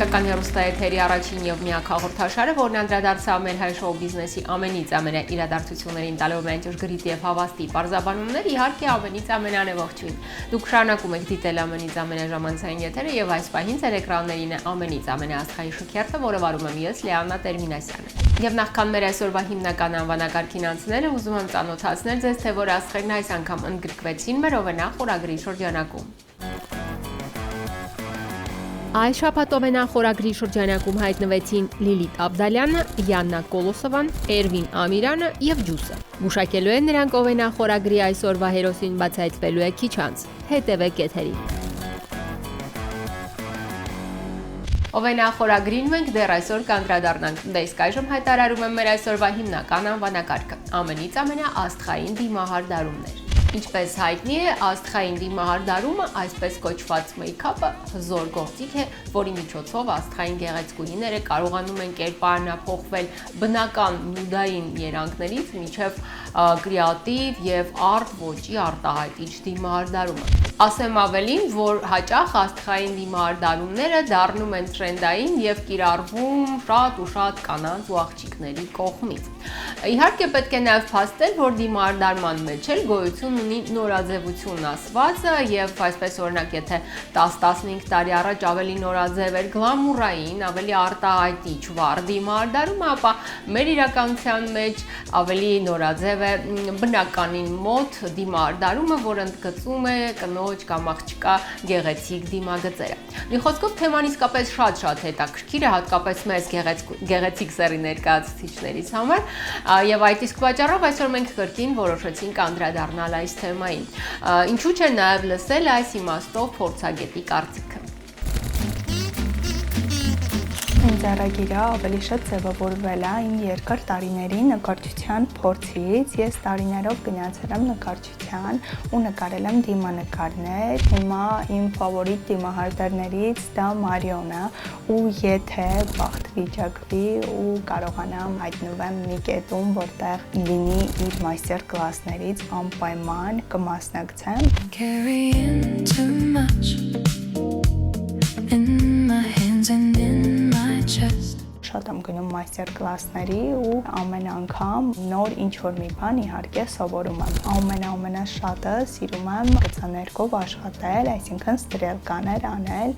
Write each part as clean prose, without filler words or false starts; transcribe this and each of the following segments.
Հայկական հեռուստաեթերի առաջին եւ միակ հաղորդաշարը, որն անդրադարձավ մեր հայ շոու բիզնեսի ամենից իրադարձություններին տալով այնտեղ գրիտ եւ հավաստի բարձաբանումներ, իհարկե ամենից ամենանևողջույն։ Դուք շարունակում եք դիտել ամենից ամենաժամանցային եթերը եւ այս պահին ձեր էկրաններին է ամենից ամենաաստղային շքերթը, որը վարում եմ ես Լիաննա Տերմինասյանը։ Եվ նախքան մեր այսօրվա հիմնական անվանակարգին անցնելը, ուզում եմ ծանոթացնել ձեզ, թե որ աստղերն այս անգամ ընդգրկվեցին մեր Օվենա խորագրի շրջանակում։ Այս շաբաթ Օվենա խորագրի շրջանակում հայտնվեցին Լիլիթ Աբդալյանը, Յաննա Կոլոսովան, Էրվին Ամիրյանը եւ Ջուսը։ Գուշակելու են նրանք Օվենա խորագրի այսօրվա հերոսին բացահայտվելու է քիչ անց։ Հետևեք եթերին։ Օվենա խորագրին մենք դեռ այսօր կանդրադառնանք, դե իսկ այժմ հայտարարում եմ մեր այսօրվա հիմնական անվանակարգը՝ ամենից ամենաաստղային դիմահար դարումներ։ Ինչպես հայտնի է, աստղային դիմահար դարումը, այսպես կոչված մեյքափը, հզոր գործիք է, որի միջոցով աստղային գեղեցկուհիները կարողանում են կերպարանափոխվել բնական նյուդային երանգներից մինչև կրեատիվ եւ արտ ոճի արտահայտիչ դիմահար դարումը։ Ասեմ ավելին, որ հաճախ աստղային դիմահար դարումները դառնում են տրենդային եւ կիրառվում շատ ու շատ կանանց ու աղջիկների կողմից։ Իհարկե պետք է նաեւ փաստել, որ դիմահար դարման մեջ էլ գոյություն ունի նորաձևություն ասվածը եւ այսպես օրինակ եթե 10-15 տարի առաջ ավելի նորաձև էր գլամուրային, ավելի արտահայտիչ վառ դիմահար դարումը, ապա մեր իրականության մեջ ավելի նորաձև է բնականին մոտ դիմահար դարումը, որը ընդգծում է կնոջ կամ աղջկա գեղեցիկ դիմագծերը։ Մի խոսքով թեման իսկապես շատ հետաքրքիր է, հատկապես մեզ գեղեցիկ սեռի ներկայացուցիչներից համար, եւ այդ իսկ պատճառով այսօր մենք կրկին որոշեցինք անդրադառնալ այս թեմային։ Ինչու՞ չէ նաեւ լսել այս իմաստով փորձագետի կարծիքը։ Ինձ առագիրը ավելի շատ ձևավորվել է իմ երկար տարիների նկարչության փորձից։ Ես տարիներով գնացել եմ նկարչության ու նկարել եմ դիմանկարներ։ Հիմա իմ ֆավորիտ դիմահարդարներից դա Մարիոն է, ու եթե բախտ վիճակվի ու կարողանամ հայտնվեմ մի կետում, որտեղ լինի իր մաստեր կլասներից, անպայման կմասնակցեմ։ Շատ եմ գնում մաստեր կլասների ու ամեն անգամ նոր ինչ-որ մի բան իհարկե սովորում եմ։ Ամենաշատը սիրում եմ գծաներկով աշխատել, այսինքն ստրելկաներ անել։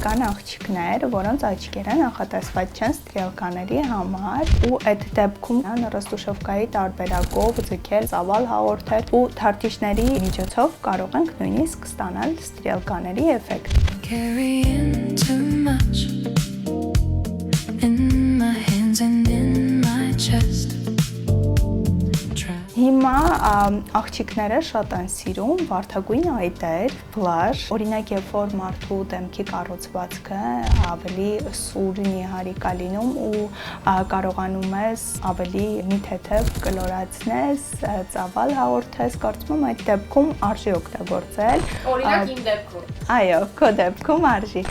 Կան աղջիկներ, որոնց աչքերը նախատեսված չեն ստրելկաների համար, ու այդ դեպքում նռստուշովկայի տարբերակով ձգել, ծավալ հաղորդել ու թարթիչների միջոցով կարող ենք նույնիսկ ստանալ ստրելկաների էֆեկտ։ Հիմա աղջիկները շատ են սիրում վարդագույն այտեր, բլաշ, օրինակ երբ որ մարդու դեմքի կառուցվածքը ավելի սուր նիհարիկ է լինում ու կարողանում ես ավելի մի թեթև կլորացնես, ծավալ հաղորդես, կարծում եմ այդ դեպքում արժի օգտագործել։ Օրինակ իմ դեպքում։ Այո, քո դեպքում արժի։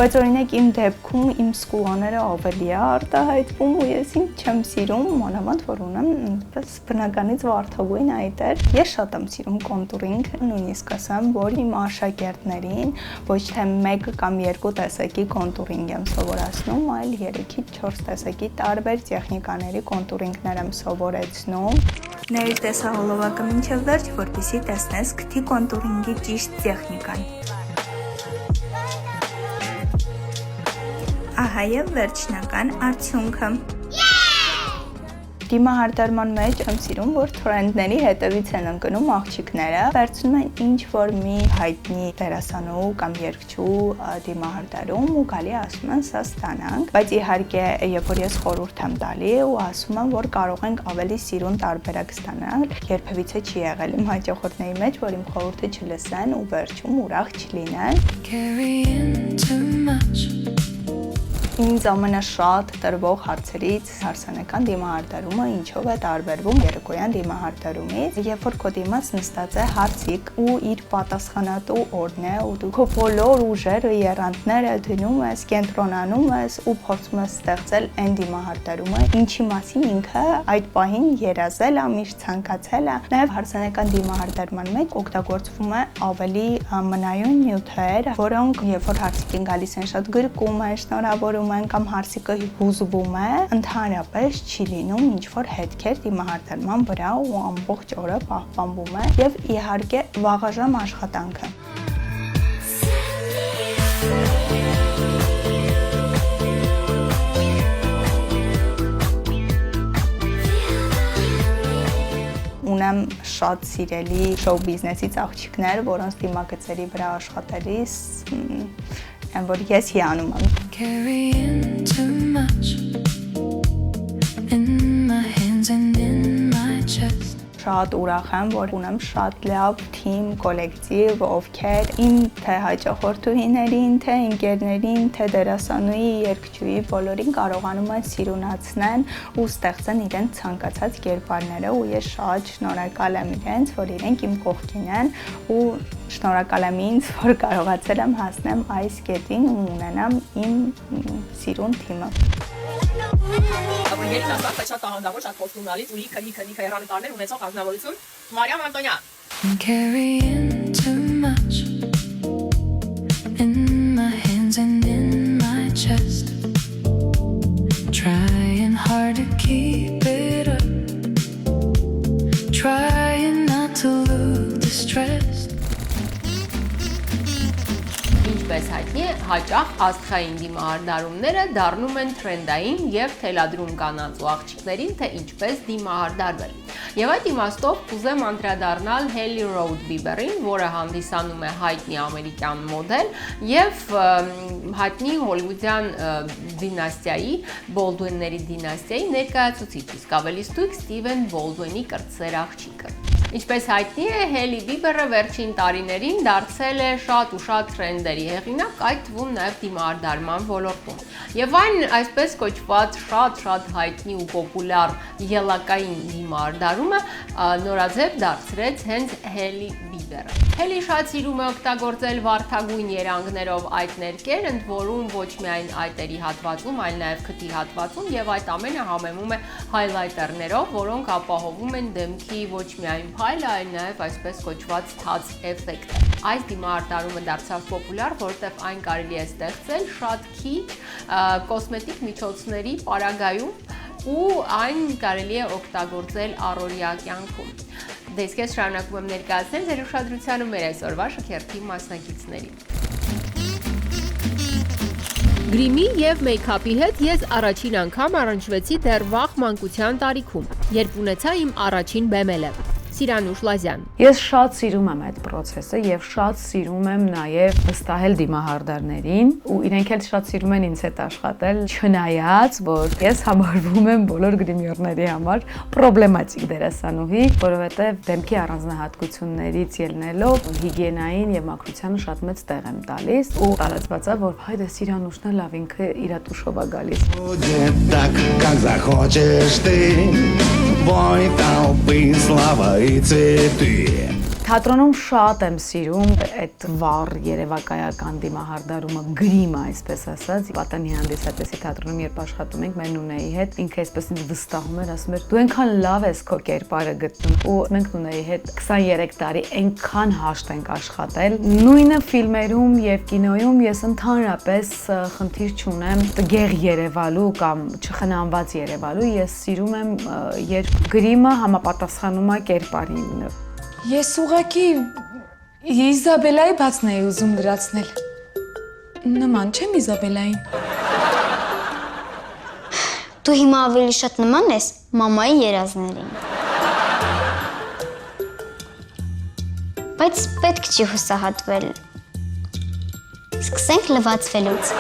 Բայց օրինակ իմ դեպքում իմ սկուլաները ավելի է արտահայտվում ու ես ինձ չեմ սիրում, մանավանդ որ ունեմ այնպես բնականից վարդագույն այտեր։ Ես շատ եմ սիրում կոնտուրինգ, նույնիսկ ասեմ, որ իմ աշակերտներին ոչ թե 1 կամ 2 տեսակի կոնտուրինգ եմ սովորացնում, այլ 3-ից 4 տեսակի տարբեր տեխնիկաների կոնտուրինգներ եմ սովորեցնում։ Ների տեսահոլովակը մինչև վերջ, որպեսզի տեսնես քթի կոնտուրինգի ճիշտ տեխնիկան։ Ահա եւ վերջնական արդյունքը։ Դիմահարդարման մեջ եմ սիրում, որ թրենդների հետևից են ընկնում աղջիկները, վերցնում են ինչ-որ մի հայտնի դերասանու կամ երգչու դիմահարդարում ու գալի ասում են սա ստանանք, բայց իհարկե երբ որ ես խորհուրդ եմ տալի ու ասում եմ, որ կարող ենք ավելի սիրուն տարբերակ ստանալ, երբևիցե չի եղել իմ հաճախորդների մեջ, որ իմ խորհուրդը չլսեն ու վերջում ուրախ չլինեն։ ինձ ամենաշատ տրվող հարցերից հարսանեկան դիմահարդարումը ինչով է տարբերվում երեկոյան դիմահարդարումից։ Երբ որ քո դիմաց նստած է հարցիկ ու իր պատասխանատու օրն է ու դու քո բոլոր ուժերը, եռանդները դնում ես, կենտրոնանում ես ու փորձում ես ստեղծել այն դիմահարդարումը, ինչի մասին ինքը այդ պահին երազել է, միշտ ցանկացել է։ Նաև հարսանեկան դիմահարդարման մեջ օգտագործվում է ավելի մնայուն նյութեր, որոնք երբ որ հարցիկին գալիս են շատ գրկում են, շնորհավորում են կամ հարցիկը հուզվում է, ընդհանրապես չի լինում ինչ-որ հետքեր դիմահարդարման վրա ու ամբողջ օրը պահպանվում է եւ իհարկե վաղաժամ աշխատանքը։ Ունեմ շատ սիրելի շոու բիզնեսից աղջիկներ, որոնց դիմագծերի վրա աշխատելիս այն որ ես հիանում եմ։ Carrying too much in my hands and in my chest. Շատ ուրախ եմ, որ ունեմ շատ լավ թիմ, կոլեկտիվ, ովքեր իմ թե հաճախորդուհիներին, թե ընկերներին, թե դերասանուհի, երգչուհի բոլորին կարողանում են սիրունացնեն ու ստեղծեն իրենց ցանկացած կերպարները ու ես շատ շնորհակալ եմ իրենց, որ իրենք իմ կողքին են ու շնորհակալ եմ ինձ, որ կարողացել եմ հասնեմ այս կետին ու ունենամ իմ սիրուն թիմը։ Ապրիլի 10-ը շատ տաղանդավոր, շատ կոստումնալից ու լիքը հեռանկարներ ունեցող հանձնավորություն Մարիամ Անտոնյան։ Carrying too much in my hands and in my chest. Trying hard to keep it up. Trying not to look distressed. Ինչպես հայտնի է, հաճախ աստղային դիմահարդարումները դառնում են թրենդային եւ թելադրում կանանց ու աղջիկներին, թե ինչպես դիմահարդարվել։ Եվ այդ իմաստով կուզեմ անդրադառնալ Hailey Road Bieber-ին, որը հանդիսանում է հայտնի ամերիկյան մոդել եւ հայտնի հոլիվուդյան դինաստիայի, Baldwin-ների դինաստիայի ներկայացուցիչ, իսկ ավելի ստույգ Steven Baldwin-ի կրտսեր աղջիկը։ Ինչպես հայտնի է, Hailey Bieber-ը վերջին տարիներին դարձել է շատ ու շատ թրենդերի հեղինակ, այդ թվում նաև դիմահարդարման ոլորտում։ Եւ այն այսպես կոչված շատ հայտնի ու պոպուլյար ելակային դիմահարդարումը նորաձև դարձրեց հենց Hailey Bieber-ը։ Hailey շատ սիրում է օգտագործել վարդագույն երանգներով այդ ներկեր, ընդ որում ոչ միայն այտերի հատվածում, այլ նաև քթի հատվածում եւ այդ ամենը համեմում է հայլայթերներով, որոնք ապահովում են դեմքի ոչ միայն այլ նաև այսպես կոչված թաց էֆեկտը։ Այս դիմահարդարումը դարձավ պոպուլյար, որտեղ այն կարելի է ստեղծել շատ քիչ կոսմետիկ միջոցների պարագայում ու այն կարելի է օգտագործել առօրյա կյանքում։ Դե իսկ ես շարունակում եմ ներկայացնել ձեր ուշադրությանը մեր այսօրվա շքերթի մասնակիցներին։ Գրիմի եւ մեյքափի հետ ես առաջին անգամ առնչվեցի դեռ վաղ մանկության տարիքում, երբ ունեցա իմ առաջին բեմելը։ Սիրանուշ Լազյան։ Ես շատ սիրում եմ այդ process-ը եւ շատ սիրում եմ նաեւ վստահել դիմահարդարներին ու իրենք էլ շատ սիրում են ինձ հետ աշխատել, չնայած որ ես համարվում եմ բոլոր գրիմյորների համար պրոբլեմատիկ դերասանուհի, որովհետեւ դեմքի առանձնահատկություններից ելնելով հիգիենային եւ մաքրությանը շատ մեծ տեղ եմ տալիս ու տարածված է որ հայ դե Սիրանուշն է լավ ինքը իր տուշով է գալիս։ Так, как захочешь ты, бой толпы, слава и цветы. Թատրոնում շատ եմ սիրում այդ վառ երևակայական դիմահարդարումը, գրիմը, այսպես ասած, պատանի հանդիսատեսի թատրոնում երբ աշխատում ենք մեր Նունեի հետ, ինքը այսպես ինձ վստահում էր, ասում էր՝ դու այնքան լավ ես քո կերպարը գտնում, ու մենք Նունեի հետ 23 տարի այնքան հաշտ ենք աշխատել։ Նույնը ֆիլմերում եւ կինոյում ես ընդհանրապես խնդիր չունեմ տգեղ երևալու կամ չխնամված երևալու, ես սիրում եմ, երբ գրիմը համապատասխանում է կերպարին։ Ես ուղղակի Իզաբելայի բացն էի ուզում լրացնել։ Նման չեմ Իզաբելային։ Դու հիմա ավելի շատ նման ես մամայի երազներին։ Բայց պետք չի հուսահատվել։ Սկսենք լվացվելուց։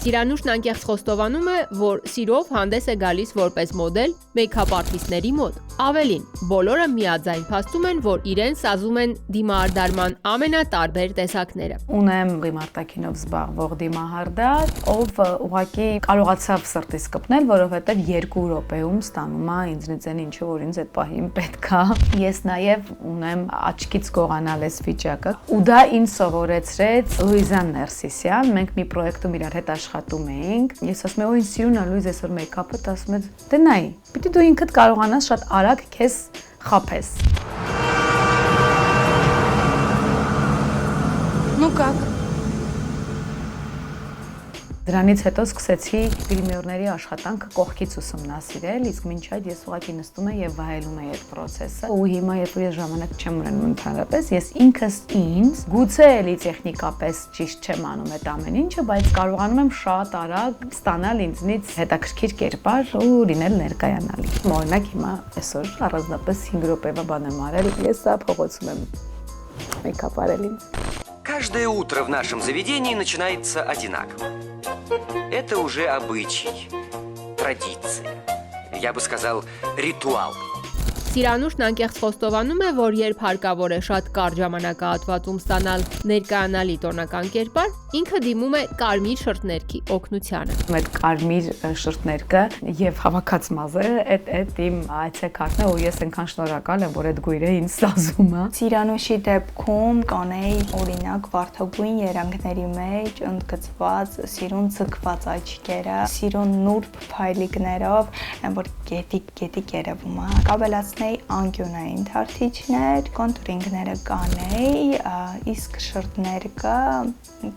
Սիրանուշն անկեղծ խոստովանում է, որ սիրով հանդես է գալիս որպես մոդել մեյքափ արտիստների մոտ։ Ավելին, բոլորը միաձայն փաստում են, որ իրեն սազում են դիմահարդարման ամենատարբեր տեսակները։ Ունեմ արտաքինով զբաղվող դիմահարդար, ով ուղղակի կարողացավ սրտիս կպնել, որովհետև 2 րոպեում ստանում է ինձնից այն ինչը, որ ինձ այդ պահին պետք է։ Ես նաև ունեմ աչքից գողանալ այս վիճակը, ու դա ինձ սովորեցրեց Լուիզան Ներսիսյան։ Մենք մի պրոյեկտում իրար հետ աշխատում էինք։ Ես ասում եմ, «Ո՞й, ինձ սիրուն է Լուիզ այսօր մեյքափը», ասում է, «Դե նայ, պիտի դու ինքդ կարողանաս շատ արագ քեզ խաբես»։ Ну как? Դրանից հետո սկսեցի գրիմերների աշխատանքը կողքից ուսումնասիրել, իսկ մինչ այդ ես ուղղակի նստում եմ եւ վայելում եմ այդ process-ը։ Ու հիմա երբ ես ժամանակ չեմ ունենում ընդհանրապես, ես ինքս ինձ գուցե էլի տեխնիկապես ճիշտ չեմ անում այդ ամեն ինչը, բայց կարողանում եմ շատ արագ ստանալ ինձնից հետաքրքիր կերպար ու լինել ներկայանալի։ Օրինակ հիմա այսօր առանձնապես 5 րոպեվա բան եմ արել, ես սա փողոցում եմ մեյքափ արել ինձ։ Каждое утро в нашем заведении начинается одинаково. Это уже обычай, традиция. Я бы сказал, ритуал. Սիրանուշն անկեղծ խոստովանում է, որ երբ հարկավոր է շատ կարճ ժամանակահատվածում ստանալ ներկայանալի տոնական կերպար, ինքը դիմում է կարմիր շրթներքի օգնությանը։ Այդ կարմիր շրթներկը եւ հավաքած մազերը այդ իմ այցեքարտն է, ու ես այնքան շնորհակալ եմ, որ այդ գույրը ինձ սազում է։ Սիրանուշի դեպքում կանեի օրինակ վարդագույն երանգների մեջ ընդգծված սիրուն ձգված աչքերը, սիրուն նուրբ փայլիկներով, այն որ գետիկ երևում է։ Կավելացնեի անկյունային թարթիչներ, կոնտուրինգները կանեի, իսկ շրթներկը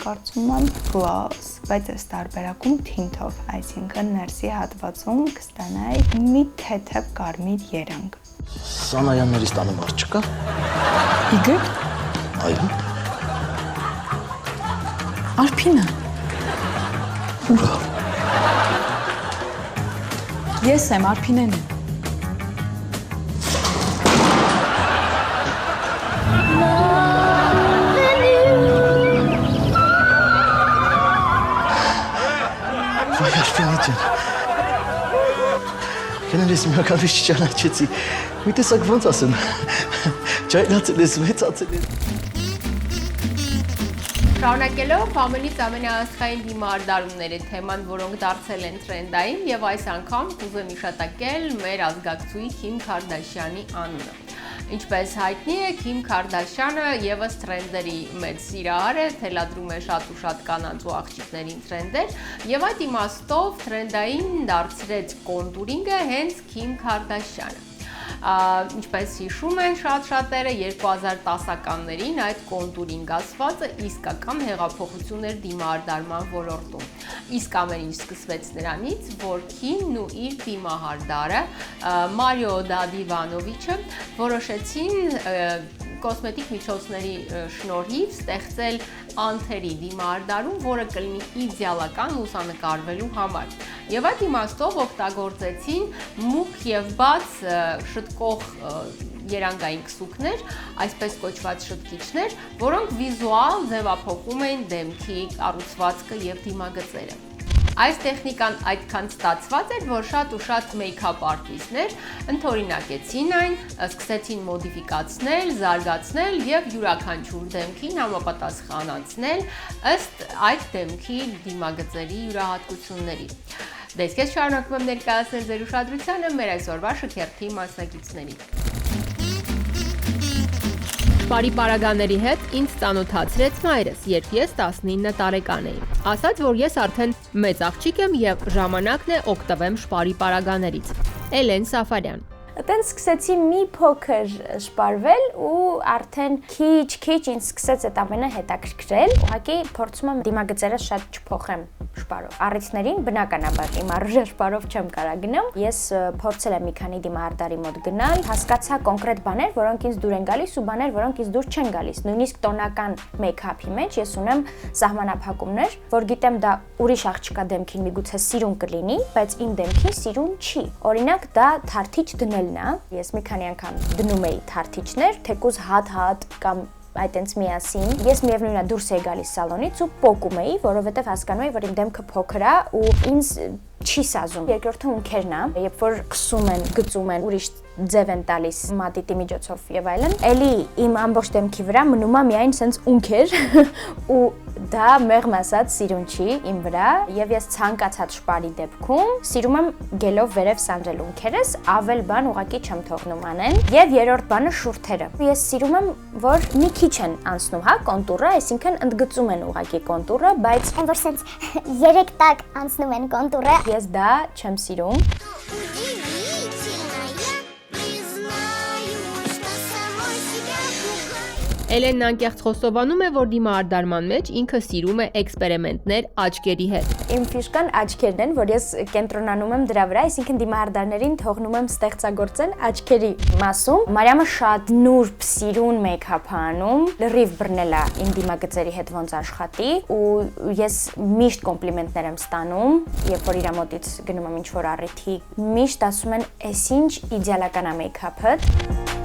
կարծում եմ գլոս, բայց այս տարբերակում թինթով, այսինքն ներսի հատվածում կստանայի մի թեթև կարմիր երանգ։ Սանայաններից տանում առ չկա։ Իգոր։ Այո։ Արփինա։ Ուրա։ Ես եմ Արփինեն։ Վայ Արփինա ջան։ Կներես մի հակավիշ չճանաչեցի։ Մի տեսակ ոնց ասեմ։ Ջայլացել ես, մեծացել ես։ Շարունակելով ամենից ամենաաստղային դիմահարդարումների թեման, որոնք դարձել են թրենդային, եւ այս անգամ կուզեմ իշատակել մեր ազգակցուհի Քիմ Քարդաշյանի անունը։ Ինչպես հայտնի է, Քիմ Քարդաշյանը եւս թրենդերի մեծ սիրահար է, թելադրում է շատ ու շատ կանանց ու աղջիկներին թրենդեր, եւ այդ իմաստով թրենդային դարձրեց կոնտուրինգը հենց Քիմ Քարդաշյանը։ Ինչպես հիշում են շատերը 2010-ականներին այդ կոնտուրինգ ասվածը իսկական հեղափոխություն էր դիմահարդարման ոլորտում։ Իսկ ամեն ինչ սկսվեց նրանից, որ Քիմն ու իր դիմահարդարը Մարիո Դադիվանովիչը որոշեցին կոսմետիկ միջոցների շնորհիվ ստեղծել անթերի դիմահարդարում, որը կլինի իդեալական լուսանկարվելու համար։ Եվ այդ իմաստով օգտագործեցին մուգ եւ բաց շտկող երանգային քսուկներ, այսպես կոչված շտկիչներ, որոնք վիզուալ ձևափոխում են դեմքի կառուցվածքը եւ դիմագծերը։ Այս տեխնիկան այդքան ստացված էր, որ շատ ու շատ մեյքափ արտիստներ ընդօրինակեցին այն, սկսեցին մոդիֆիկացնել, զարգացնել եւ յուրաքանչյուր դեմքին համապատասխանացնել ըստ այդ դեմքի դիմագծերի յուրահատկությունների։ Դες քեզ շարունակում եմ ներկայացնել ձեր ուշադրությանը մեր այսօրվա շքերթի մասնակիցներին։ Պարիպարագաների հետ ինձ ծանոթացրեց մայրս, երբ ես 19 տարեկան էի։ Ասաց, որ ես արդեն մեծ աղջիկ եմ եւ ժամանակն է օգտվեմ շպարիպարագաներից։ Էլեն Սաֆարյան։ Այդտենց սկսեցի մի փոքր շպարվել ու արդեն քիչ ինձ սկսեց այդ ամենը հետաքրքրել։ Ուղղակի փորձում եմ դիմագծերը շատ չփոխեմ շպարով։ Առիթներին բնականաբար իմ առժե շպարով չեմ կարա գնամ։ Ես փորձել եմ մի քանի դիմահարդարի մոտ գնալ, հասկացա կոնկրետ բաներ, որոնք ինձ դուր են գալիս ու բաներ, որոնք ինձ դուր չեն գալիս։ Նույնիսկ տոնական մեյքափի մեջ ես ունեմ սահմանափակումներ, որ գիտեմ դա ուրիշ աղջկա դեմքին միգուցե սիրուն կլինի, բայց իմ դեմքին սիրուն չի։ Օրինակ դա թարթիչ դնել։ Ես մի քանի անգամ դնում էի թարթիչներ, թեկուզ հատ կամ այտենց միասին։ Ես միևնույնն է դուրս եի գալիս սալոնից ու պոկում էի, որովհետև հասկանում էի, որ իմ դեմքը փոքր է ու ինձ չի սազում։ Երկրորդը ունքերն է, երբ որ քսում են, գծում են, ուրիշ ձև են տալիս մատիտի միջոցով եւ այլն, էլի իմ ամբողջ դեմքի վրա մնում է միայն sense ունքեր ու դա մեղմ ասած սիրուն չի իմ վրա եւ ես ցանկացած շպարի դեպքում սիրում եմ գելով վերև սանրել ունքերս, ավել բան ուղակի չեմ թողնում անեն եւ երրորդ բանը շուրթերը։ Ես սիրում եմ, որ մի քիչ են անցնում, հա, կոնտուրը, այսինքն ընդգծում են ուղակի կոնտուրը, բայց որ sense 3 տակ անցնում են կոնտուրը։ Ես դա չեմ սիրում։ Էլենն անկեղծ խոստովանում է, որ դիմահարդարման մեջ ինքը սիրում է էքսպերիմենտներ աչքերի հետ։ Իմ ֆիշկան աչքերն են, որ ես կենտրոնանում եմ դրա վրա, այսինքն դիմահարդարներին թողնում եմ ստեղծագործեն աչքերի մասում։ Մարիամը շատ նուրբ, սիրուն մեյքափ է անում, լրիվ բռնել է իմ դիմագծերի հետ ոնց աշխատի ու ես միշտ կոմպլիմենտներ եմ ստանում, երբ որ իր մոտից գնում եմ ինչ-որ առիթի, միշտ ասում են, «Էսինչ իդեալական է մեյքափդ»։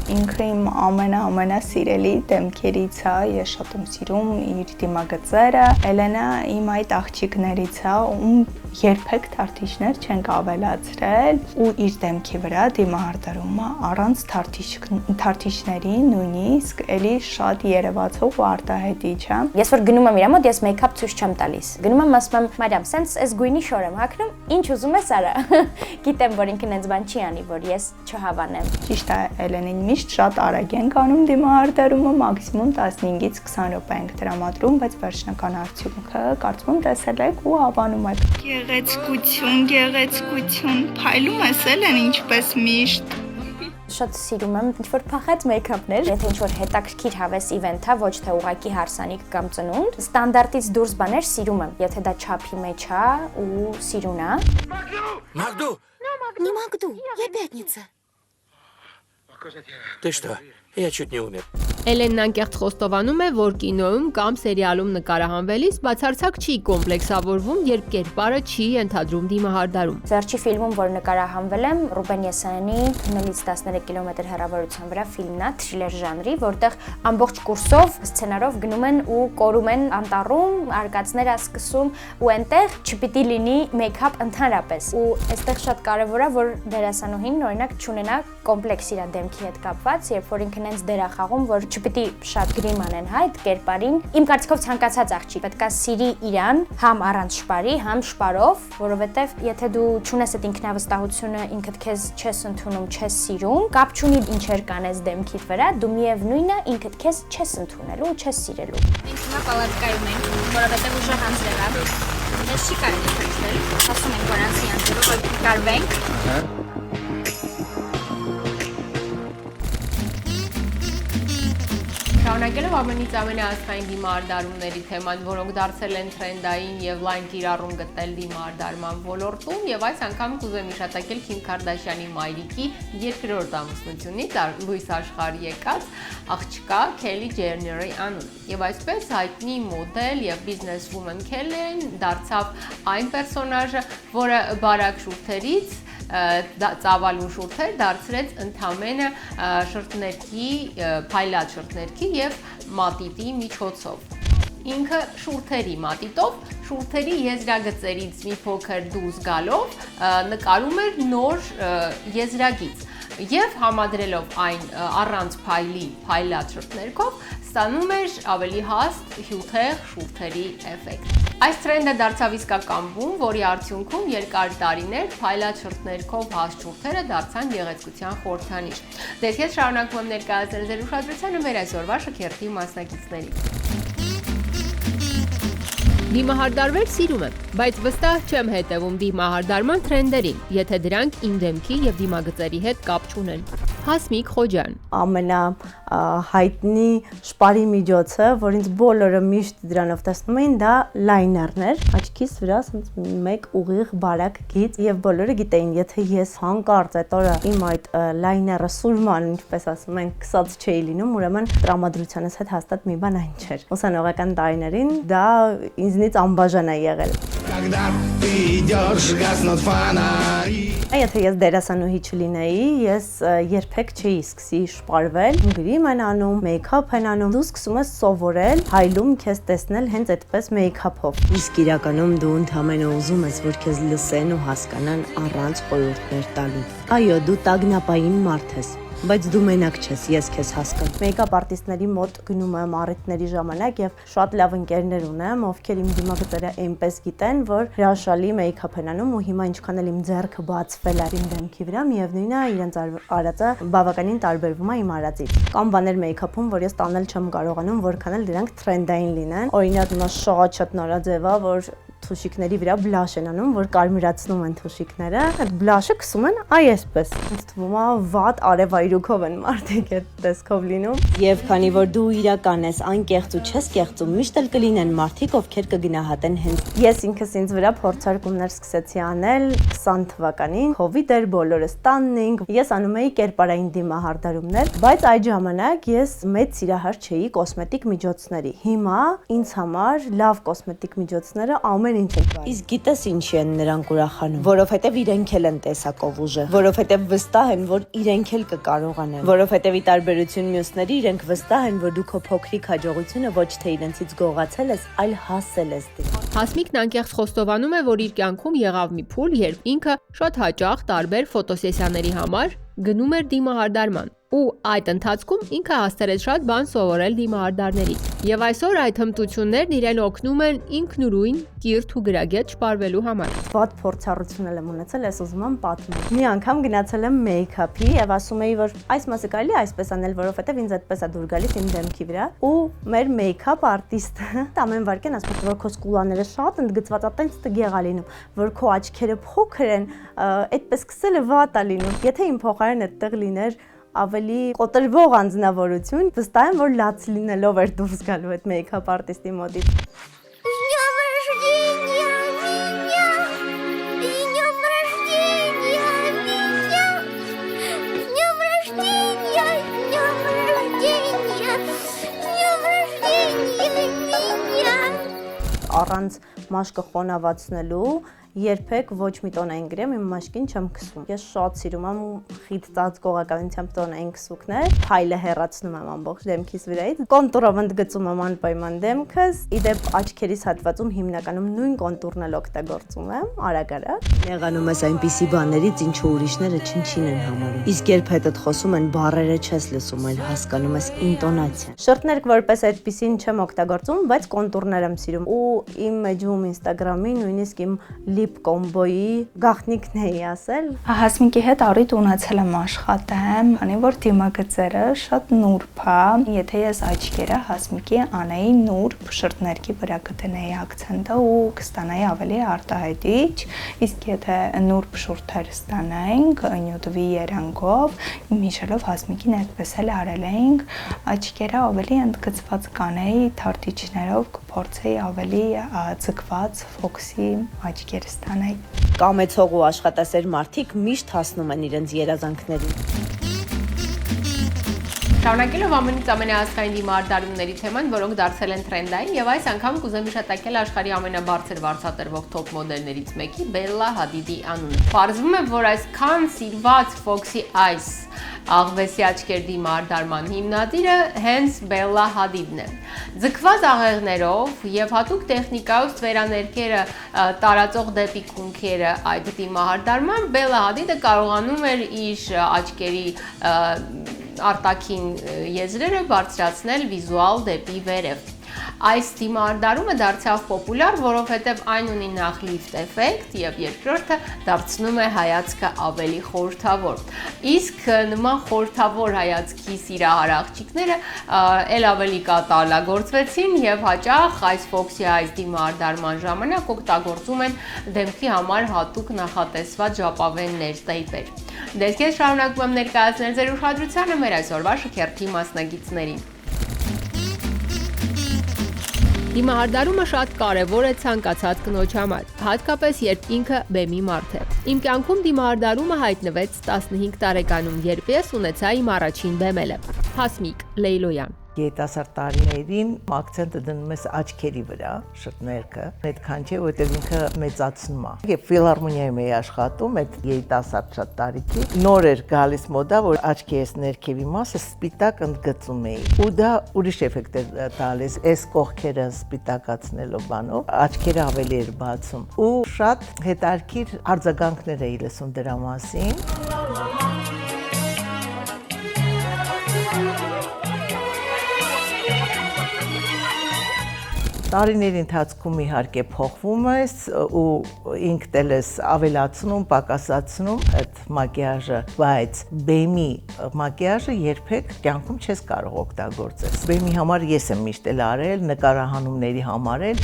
Ինքը իմ ամենասիրելի դեմքերից է, ես շատ եմ սիրում իր դիմագծերը։ Էլենը իմ այդ աղջիկներից է, ում երբեք թարթիչներ չենք ավելացրել ու իր դեմքի վրա դիմահարդարումը առանց թարթիչների նույնիսկ էլի շատ երևացող ու արտահայտիչ է։ Ես որ գնում եմ իր մոտ, ես մեյքափ ցույց չեմ տալիս։ Գնում եմ ասում եմ, Մարիամ, սենց այս գույնի շոր եմ հագնում, ինչ ուզում ես արա։ Գիտեմ, որ ինքն այնց բան չի անի, որ ես չհավանեմ։ Ճիշտ է, Էլենին միշտ շատ արագ ենք անում դիմահարդարումը, մաքսիմում 15-ից 20 րոպե ենք տրամադրում, բայց վերջնական արդյունքը կարծում եմ տեսել եք ու հավանում եք։ Գեղեցկություն, փայլում ես Էլեն ինչպես միշտ։ Շատ սիրում եմ ինչ-որ փախած մեյքափներ, եթե ինչ-որ հետաքրքիր հավես իվենթ է, ոչ թե ուղակի հարսանիք կամ ծնունդ, ստանդարտից դուրս բաներ սիրում եմ, եթե դա չափի մեջ է ու սիրուն է։ Магду! Не Магду, я пятница. Ты что? Я чуть не умер. Էլենն անկեղծ խոստովանում է, որ կինոյում կամ սերիալում նկարահանվելիս բացարձակ չի կոմպլեքսավորվում, երբ կերպարը չի ենթադրում դիմահարդարում։ Վերջի ֆիլմում, որ նկարահանվել եմ, Ռուբեն Եսայանի «Թունելից 13 կիլոմետր հեռավորության վրա» ֆիլմն է, թրիլեր ժանրի, որտեղ ամբողջ կուրսով սցենարով գնում են ու կորում են անտառում, արկածներ է սկսում ու այնտեղ չպիտի լինի մեյքափ ընդհանրապես։ Ու այստեղ շատ կարևոր է, որ դերասանուհին օրինակ չունենա կոմպլեքս իր դեմքի հետ կապված, երբ որ ինքն ինձ դեր է խաղում, որ չպիտի շատ գրիմ անեն, հա, այդ կերպարին։ Իմ կարծիքով ցանկացած աղջիկ պետք է սիրի իրան, համ առանց շպարի, համ շպարով, որովհետև եթե դու չունես այդ ինքնավստահությունը, ինքդ քեզ չես ընդունում, չես սիրում, կապ չունի ինչեր կանես դեմքիդ վրա, դու միևնույնն է ինքդ քեզ չես ընդունելու ու չես սիրելու։ Մենք հիմա պալատկայում ենք, որովհետև ուժեղ անձրև է։ Ես չի կարելի փոխել, ասում ենք, որ անձի անձրև, որ կարվենք։ Շարունակելով ամենից ամենաաստղային դիմահարդարումների թեման, որոնք դարձել են թրենդային եւ լայն կիրառում գտնել դիմահարդարման ոլորտում, եւ այս անգամ կուզեմ իշատակել Քիմ Քարդաշյանի մայրիկի երկրորդ ամուսնությունից լույս աշխարհ եկած աղջկա Քելի Ջերների անուն։ Եվ այսպես հայտնի մոդել եւ բիզնես վումեն Քելին դարձավ այն պերսոնաժը, որը բարակ շուրթերից ծավալուն շուրթեր դարձրեց ընդամենը շրթներքի, փայլած շրթներքի եւ մատիտի միջոցով։ Ինքը շուրթերի մատիտով, շուրթերի եզրագծերից մի փոքր դուրս գալով նկարում էր նոր եզրագիծ եւ համադրելով այն առանց փայլի փայլած շուրթներքով ստանում էր ավելի հաստ հյութեղ շուրթերի էֆեկտ։ Այս թրենդը դարձավ իսկական բում, որի արդյունքում երկար տարիներ փայլած շուրթներքով հաստ շուրթերը դարձան գեղեցկության խորհրդանիշ։ Դες ես շարունակում եմ ներկայացնել ձեր ուշադրությանը մեր այսօրվա շքերթի մասնակիցներին։ Դիմահարդարվել սիրում եմ, բայց վստահ չեմ հետևում դիմահարդարման թրենդերին, եթե դրանք իմ դեմքի եւ դիմագծերի հետ կապ չունեն։ Հասմիկ Խոջյան ամենահայտնի շպարի միջոցը, որ ինձ բոլորը միշտ դրանով տեսնում էին, դա լայներն էր։ Աչքիս վրա ասենց մեկ ուղիղ բարակ գիծ եւ բոլորը գիտեին, եթե ես հանկարծ այդ օրը իմ այդ լայները սուրման, ինչպես ասում են, քսած չէի լինում, ուրեմն տրամադրությանս հետ հաստատ մի բան այն չէր։ Ուսանողական տարիներին դա ինձնից անբաժան է եղել։ Когда ты идешь, гаснут фонари. Եթե ես դերասանուհի չլինեի, ես երբեք չէի սկսի շպարվել, գրիմ են անում, մեյքափ են անում, դու սկսում ես սովորել, հայլում քեզ տեսնել հենց այդպես մեյքափով։ Իսկ իրականում դու ընդհանրապես ուզում ես, որ քեզ լսեն ու հասկանան առանց խորհուրդներ տալու։ Այո, դու տագնապային մարդ ես, բայց դու մենակ չես, ես քեզ հասկանում։ Մեյքափ արտիստների մոտ գնում եմ առիթների ժամանակ եւ շատ լավ ընկերներ ունեմ, ովքեր իմ դիմագծերը այնպես գիտեն, որ հրաշալի մեյքափ են անում ու հիմա ինչքան էլ իմ ձեռքը բացվել է իմ դեմքի վրա, միևնույնն է իրենց արածը բավականին տարբերվում է իմ արածից։ Կամ բաներ մեյքափում, որ ես տանել չեմ կարողանում, որքան էլ դրանք թրենդային լինեն։ Օրինակ հիմա շատ նորաձև է, որ թուշիկների վրա բլաշ են անում, որ կարմիրացնում են թուշիկները։ Այդ բլաշը քսում են այսպես։ Ինձ թվում է վատ արևայրուքով են մարդիկ այդ տեսքով լինում։ Եվ քանի որ դու իրական ես, անկեղծ ու չես կեղծում, միշտ էլ կլինեն մարդիկ, ովքեր կգնահատեն հենց։ Ես ինքս ինձ վրա փորձարկումներ սկսեցի անել 20 թվականին, COVID էր, բոլորս տանն էինք։ Ես անում էի կերպարային դիմահարդարումներ, բայց այդ ժամանակ ես մեծ սիրահար չէի կոսմետիկ միջոցների։ Հիմա ինձ համար լավ կոսմետիկ միջոցները ամեն ինչ են։ Իսկ գիտես ինչի են նրանք ուրախանում, որովհետև իրենք էլ են տեսակով ուժը, որովհետև վստահ են, որ իրենք էլ կկարողանան, որովհետև ի տարբերություն մյուսների իրենք վստահ են, որ դու քո փոքրիկ հաջողությունը ոչ թե իրենցից գողացել ես, այլ հասել ես դրան։ Հասմիկն անկեղծ խոստովանում է, որ իր կյանքում եղավ մի փուլ, երբ ինքը շատ հաճախ տարբեր ֆոտոսեսիաների համար գնում էր դիմահարդարման ու այդ ընթացքում ինքը հասցրել է շատ բան սովորել դիմահարդարներից։ Եվ այսօր այդ հմտություններն իրեն օգնում են ինքնուրույն, կիրթ ու գրագետ շպարվելու համար։ Վատ փորձառություն եմ ունեցել, ես ուզում եմ պատմել։ Մի անգամ գնացել եմ մեյքափի եւ ասում էի, որ այս մասը կարելի է այսպես անել, որովհետեւ ինձ այդպես է դուր գալիս իմ դեմքի վրա, ու մեր մեյքափ արտիստը ամեն վարքեն ասում է, որ քո սկուլաները շատ ընդգծված է, տենց տգեղ է լինում, որ քո աչքերը փոքր են, այդպես սկսելը վատ է լինում։ Եթե իմ փոխարեն այդտեղ լիներ ավելի կոտրվող անձնավորություն, վստահ եմ, որ լաց լինելով էր դուրս գալու այդ մեյքափ արտիստի մոտից։ Առանց մաշկը խոնավացնելու երբեք ոչ մի տոնային գրեմ իմ մաշկին չեմ քսում։ Ես շատ սիրում եմ խիտ ծածկողականությամբ տոնային քսուկներ, փայլը հեռացնում եմ ամբողջ դեմքիս վրայից, կոնտուրով ընդգծում եմ անպայման դեմքս, իդեպ աչքերիս հատվածում հիմնականում նույն կոնտուրն էլ օգտագործում եմ, արագ-արագ։ Եղանում ես այնպիսի բաներից, ինչու ուրիշները չնչին են համարում։ Իսկ երբ հետդ խոսում են, բառերը չես լսում, այլ հասկանում ես ինտոնացիան։ Շորտներ որպես այդպիսին չեմ օգտագործում, բայց կոնտուրներ եմ սիրում ու իմ մեջում Instagram-ի, նույնիսկ իմ լիպ կոմբոյի գաղտնիքն էի ասել։ Հասմիկի հետ առիթ ունեցել եմ աշխատեմ, քանի որ դիմագծերը շատ նուրբ է։ Եթե ես աչքերը Հասմիկի անեի նուրբ շրթներքի վրա կդնեի ակցենտը ու կստանայի ավելի արտահայտիչ, իսկ եթե նուրբ շուրթեր ստանայինք նյուդվի երանգով, միշելով Հասմիկին այդպես էլ արել էինք, աչքերը ավելի ընդգծված կանեի թարթիչներով, կփորձեի ավելի ձգված ֆոքսի աչքեր ստանայի։ Կամեցող ու աշխատասեր մարդիկ միշտ հասնում են իրենց երազանքներին։ Շարունակելով ամենից ամենահասկային դիմահարդարումների թեման, որոնք դարձել են թրենդային, եւ այս անգամ կուզեմ հիշատակել աշխարհի ամենաբարձր վարձատրվող թոփ մոդելներից մեկի Բելլա Հադիդի անունը։ Պարզվում է, որ այսքան սիրված Foxy Eyes աղվեսի աչքեր դիմահարդարման հիմնադիրը հենց Բելլա Հադիդն է։ Ձգված աղեղներով եւ հատուկ տեխնիկայով ստվերաներկերը տարածող դեպի քունքերը այդ դիմահարդարման Բելլա Հադիդը կարողանում էր իր աչքերի արտաքին եզրերը բարձրացնել վիզուալ դեպի վերև։ Այս դիմահարդարումը դարձավ պոպուլար, որովհետև այն ունի նախ լիֆտ էֆեկտ եւ երկրորդը դարձնում է հայացքը ավելի խորհրդավոր։ Իսկ նման խորհրդավոր հայացքի սիրահար աղջիկները ել ավելի կատարելագործվեցին եւ հաճախ այս Foxy Eyes դիմահարդարման ժամանակ օգտագործում են դեմքի համար հատուկ նախատեսված ժապավեններ, տեյպեր։ Դες քեզ շարունակում եմ ներկայացնել ձեր ուշադրությանը մեր այսօրվա շքերթի մասնագետներին։ Դիմահարդարումը շատ կարևոր է ցանկացած կնոջ համար, հատկապես երբ ինքը բեմի մարդ է։ Իմ կյանքում դիմահարդարումը հայտնվեց 15 տարեկանում, երբ ես ունեցա իմ առաջին բեմելը։ Հասմիկ Լեյլոյան։ Երիտասարդ տարիներին ակցենտը դնում ես աչքերի վրա, շրթներքը, այդքան չէ, որտեղ ինքը մեծացնում է։ Երբ ֆիլհարմոնիայում էի աշխատում, այդ երիտասարդ շատ տարիքի, նոր էր գալիս մոդա, որ աչքերս ներքևի մասը սպիտակ ընդգծում էի։ Ու դա ուրիշ էֆեկտ էր տալիս, այս կողքերը սպիտակացնելով բանով, աչքերը ավելի էր բացում։ Ու շատ հետաքրքիր արձագանքներ էի լսում դրա մասին։ Տարիների ընթացքում իհարկե փոխվում ես ու ինքդ ես ավելացնում, պակասացնում այդ մակիաժը, բայց բեմի մակիաժը երբեք կյանքում չես կարող օգտագործել։ Բեմի համար ես եմ միշտ էլ արել, նկարահանումների համար էլ։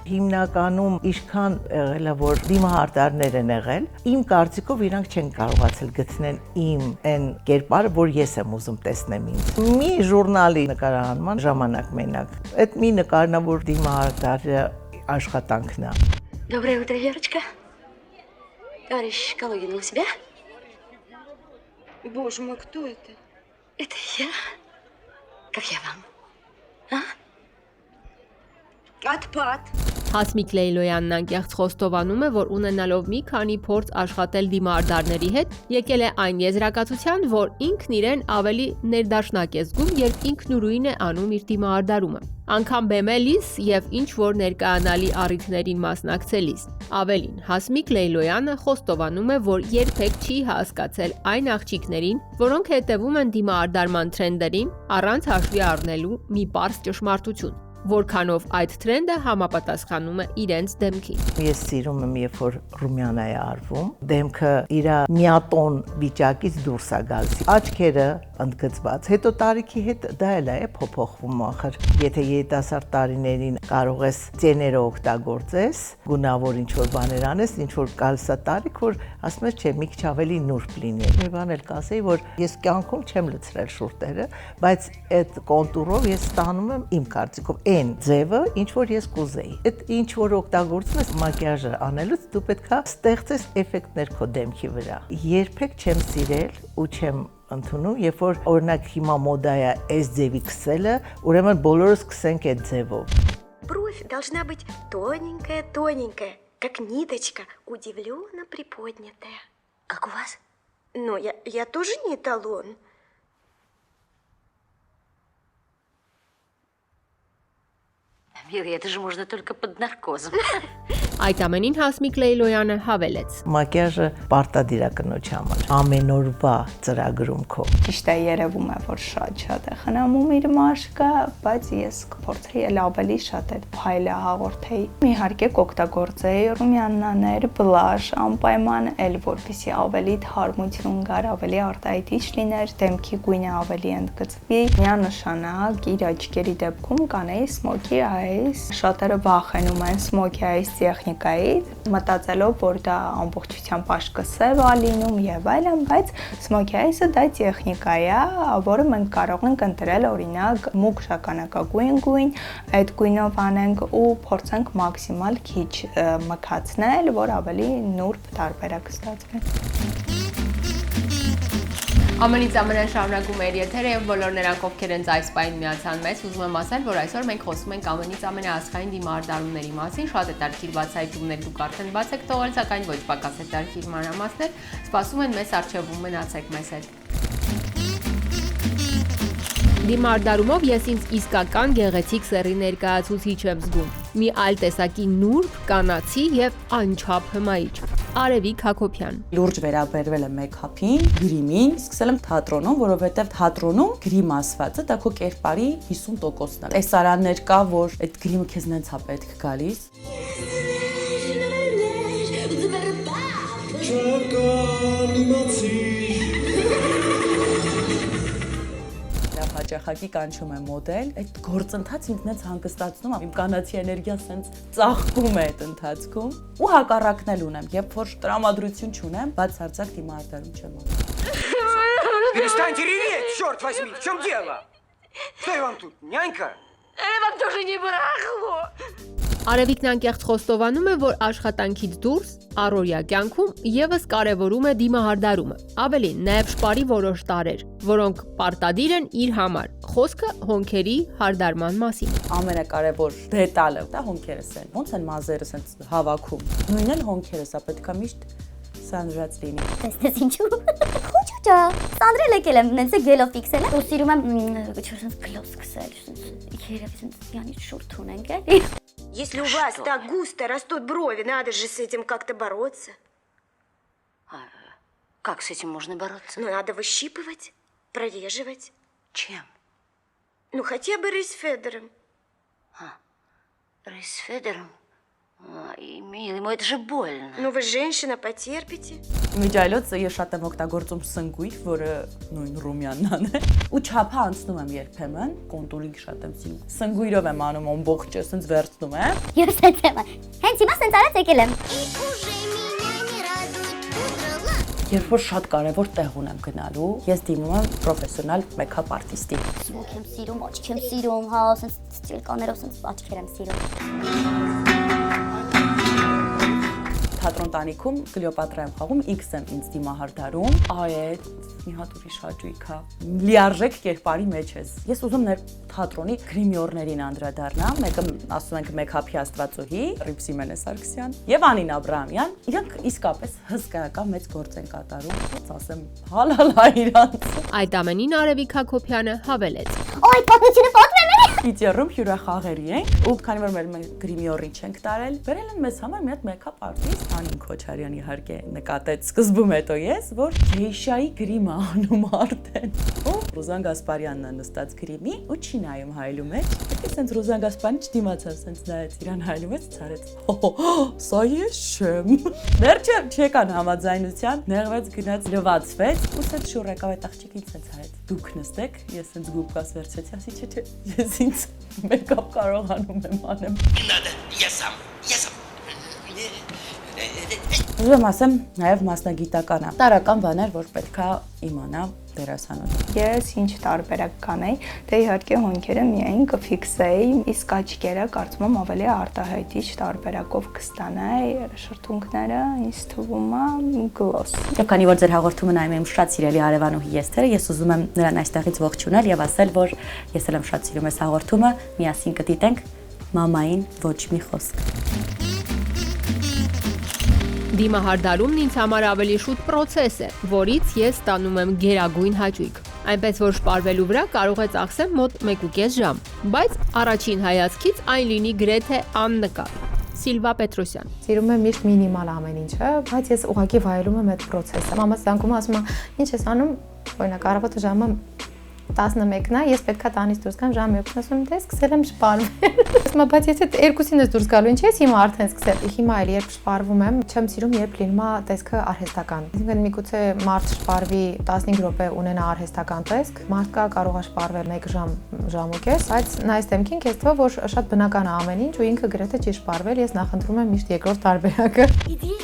Հիմնականում ինչքան եղել է, որ դիմահարդարներ են եղել, իմ կարծիքով իրանք չեն կարողացել գտնել իմ այն կերպարը, որ ես եմ ուզում տեսնեմ ինձ։ Մի ժուրնալի նկարահանման ժամանակ մենակ, այդ մի նկարն է, որ դիմահարդարը աշխատանքն է։ Доброе утро, Верочка. Товарищ Калугин, у себя? Боже мой, кто это? Это я. Как я вам? А? Отпад. Հասմիկ Լեյլոյանն անկեղծ խոստովանում է, որ ունենալով մի քանի փորձ աշխատել դիմահարդարների հետ, եկել է այն եզրակացության, որ ինքն իրեն ավելի ներդաշնակ է զգում, երբ ինքնուրույն է անում իր դիմահարդարումը։ Անգամ բեմելիս եւ ինչ որ ներկայանալի առիթներին մասնակցելիս։ Ավելին, Հասմիկ Լեյլոյանը խոստովանում է, որ երբեք չի հասկացել այն աղջիկներին, որոնք հետևում են դիմահարդարման թրենդերին, առանց հաշվի առնելու մի պարզ ճշմարտություն, որքանով այդ թրենդը համապատասխանում է իրենց դեմքին։ Ես սիրում եմ, երբ որ ռումյանա է արվում, դեմքը իր միատոն վիճակից դուրս է գալիս։ Աչքերը ընդգծված, հետո տարիքի հետ դա էլ է փոփոխվում ախր։ Եթե երիտասարդ տարիներին կարող ես ծեները օգտագործես, գունավոր ինչ-որ բաներ անես, ինչ-որ գալիս է տարիք, որ ասում ես, չէ, մի քիչ ավելի նուրբ լինի։ Մի բան էլ կասեի, որ ես կյանքում չեմ լցրել շուրթերը, բայց այդ կոնտուրով ես ստանում եմ իմ կարծիքով այն ձևը, ինչ որ ես կուզեի։ Այդ ինչ որ օգտագործում ես մակիաժը անելուց դու պետքա ստեղծես էֆեկտներ քո դեմքի вրա։ Երբեք չեմ սիրել ու չեմ ընդունում, երբ որ օրինակ հիմա մոդա է այս ձևի քսելը, ուրեմն բոլորը սկսենք այդ ձևով։ Бровь должна быть тоненькая, как ниточка, удивленно приподнятая. Как у вас? Ну, я тоже не эталон. Милый, это же можно только под наркозом. Այդ ամենին Հասմիկ Լեյլոյանը հավելեց. Մակիաժը պարտադիր է կնոջ համար։ Ամենօրվա ծրագրում քո։ Ճիշտ է, երևում է, որ շատ է խնամում իր մաշկը, բայց ես կփորձեի ավելի շատ այդ փայլը հաղորդեի։ Իհարկե կօգտագործեի ռումյանաներ, բլաշ, անպայման էլ որպեսզի ավելի թարմություն գար, ավելի արտահայտիչ լիներ, դեմքի գույնը ավելի ընդգծվի։ Միանշանակ իր աչքերի դեպքում կանեի սմոքի այս։ Շատերը վախենում են սմոքի այս տեխնիկայից, մտածելով, որ դա ամբողջությամբ աշկսև է լինում եւ այլն, բայց smoky eyes-ը դա տեխնիկա է, որը մենք կարող ենք ընտրել օրինակ մուգ շագանակագույն գույն, այդ գույնով անենք ու փորձենք մաքսիմալ քիչ մքացնել, որ ավելի նուրբ տարբերակ ստացվի։ Ամենից ամենան շարունակում էր եթերը եւ բոլոր նրանք, ովքեր են այս պահին միացան մեզ, ուզում եմ ասել, որ այսօր մենք խոսում ենք ամենից ամենաասխային դիմահարդարումների մասին, շատ հետաքրքիր բացահայտումներ դուք արդեն բաց եք թողել, սակայն ոչ պակաս հետաքրքիր մանրամասներ սպասում են մեզ առջևում, մնացեք մեզ հետ։ Դիմահարդարումով ես ինձ իսկական գեղեցիկ սեռի ներկայացուցիչ եմ զգում։ Մի այլ տեսակի նուրբ, կանացի եւ անչափ հմայիչ։ Արևիկ Հակոբյան։ Լուրջ վերաբերվել եմ մեյքափին, գրիմին, սկսել եմ թատրոնում, որովհետև թատրոնում գրիմ ասվածը դա քո կերպարի 50%-ն է։ Տեսարաններ կա, որ այդ գրիմը քեզ նենց է պետք գալիս։ հաճախակի կանչում եմ մոդել, այդ գործընթացը ինքն ինձ հանգստացնում է, իմ կանացի էներգիան սենց ծաղկում է այդ ընթացքում ու հակառակն էլ ունեմ, երբ որ տրամադրություն չունեմ, բացարձակ դիմահարդարում չեմ անում։ Перестаньте реветь, черт возьми, в чем дело? Что я вам тут, нянька? Я вам тоже не барахло. Արևիկն անկեղծ խոստովանում է, որ աշխատանքից դուրս առօրյա կյանքում եւս կարևորում է դիմահարդարումը։ Ավելին, նաեւ շպարի որոշ տարրեր, որոնք պարտադիր են իր համար։ Խոսքը հոնքերի հարդարման մասին։ Ամենակարևոր դետալը դա հոնքերս են։ Ոնց են մազերը սենց հավաքում։ Նույնն էլ հոնքերս, պետք է միշտ սանրած լինի։ Տեսնես ինչու։ Խոճուճա։ Սանդրել եկել եմ, նենց գելով ֆիքսել եմ։ Ու սիրում եմ չորսենց գլոս սկսել, երևի սենց յանի շուրթ ունենք, էլի։ Если у вас так густо растут брови, надо же с этим как-то бороться. Как с этим можно бороться? Ну, надо выщипывать, прореживать. Чем? Ну, хотя бы рейсфедером. Рейсфедером? Ай, милый, это же больно. Ну, вы женщина, потерпите. Միջայլոցը ես շատ եմ օգտագործում սնգույթ, որը նույն ռումյանն է։ Ու չափը անցնում եմ երբեմն, կոնտուրինգ շատ եմ սիրում։ Սնգույրով եմ անում ամբողջը, ասենց վերցնում եմ։ Ես սենց եմ։ Հենց հիմա սենց արած եկել եմ։ Երբ որ շատ կարևոր տեղ ունեմ գնալու, ես դիմում եմ պրոֆեսիոնալ մեյքափ արտիստի։ Սմոք եմ սիրում, աչք եմ սիրում, հա, սենց ծիլկաներով սենց աչքեր եմ սիրում։ Թատրոն տանիքում Կլեոպատրա եմ խաղում, X եմ ինձ դիմահարդարում, այդ մի հատ ուրիշ հաճույք է, լիարժեք կերպարի մեջ ես։ Ես ուզում եմ թատրոնի գրիմյորներին անդրադառնամ, մեկը ասում ենք մեյքափի աստվածուհի, Ռիփսիմենե Սարգսյան եւ Անին Աբրահամյան, իրանք իսկապես հսկայական մեծ գործ են կատարում, ոնց ասեմ, հալալա իրանց։ Այդ ամենին Արևիկ Հակոբյանը հավելեց. Օй, պատմությունը պատմեմ։ Պիտերում հյուրախաղերի ենք, ու քանի որ մեր գրիմյորի չենք տարել, բերել են մեզ համար մի հատ մեյքափ արտիստ, Անին Քոչարյան իհարկե նկատեց սկզբում հետո ես, որ գեյշայի գրիմ է անում արդեն։ Ու Ռուզան Գասպարյանն է նստած գրիմի ու չի նայում հայելու մեջ։ Հետո սենց Ռուզան Գասպարյանը չդիմացավ, սենց նայեց իրան հայելու մեջ, ցարեց։ Սա ես չեմ։ Վերջը չեկան համաձայնության, նեղվեց, գնաց, լվացվեց, ու սենց շուռ եկավ այդ աղջիկին սենց հայեց։ Դուք նստեք, ես սենց գուբկաս վերցրեցի, ասի չէ, ես ինձ մեյքափ կարողանում եմ անեմ։ Я сам. Ուզում ասեմ, նաև մասնագիտական է։ Տարական բաներ, որ պետքա իմանա դերասանուհին։ Ես ինչ տարբերակ կանեի, դե իհարկե հոնքերը միայն կֆիքսեի, իսկ աչքերը կարծում եմ ավելի արտահայտիչ տարբերակով կստանայի, շրթունքները ինձ թվում է գլոս։ Եվ քանի որ ձեր հաղորդումը նայում եմ շատ սիրելի Արևանուհի Եստերը, ես ուզում եմ նրան այստեղից ողջունել եւ ասել, որ ես էլ եմ շատ սիրում այս հաղորդումը, միասին կդիտենք մամային ոչ մի խոսք։ Դիմահարդարումն ինձ համար ավելի շուտ պրոցես է, որից ես ստանում եմ գերագույն հաճույք։ Այնպես որ շպարվելու վրա կարող է ծախսել մոտ 1.5 ժամ, բայց առաջին հայացքից այն լինի գրեթե աննկատ։ Սիլվա Պետրոսյան։ Սիրում եմ միշտ մինիմալ ամեն ինչը, բայց ես ուղղակի վայելում եմ այդ պրոցեսը։ Մամաս զանգում ասում է, ինչ ես անում, օրինակ առավոտը ժամը 11-ն է, ես պետքա տանից դուրս գամ ժամը 7-ն, ասում եմ, դե սկսել եմ շպարվել։ Ասում եմ, բայց եթե 2-ին ես դուրս գալու, ինչ ես հիմա արդեն սկսել։ Հիմա էլ երբ շպարվում եմ, չեմ սիրում, երբ լինում է տեսքը արհեստական։ Այսինքն միգուցե մարդ շպարվի 15 րոպե ունենա արհեստական տեսք, մարդկա կարող է շպարվել 1 ժամ, ժամ ու կես, բայց նայես դեմքին քեզ թվա, որ շատ բնական է ամեն ինչ ու ինքը գրեթե չի շպարվել, ես նախընտրում եմ միշտ երկրորդ տարբերակը։ Иди.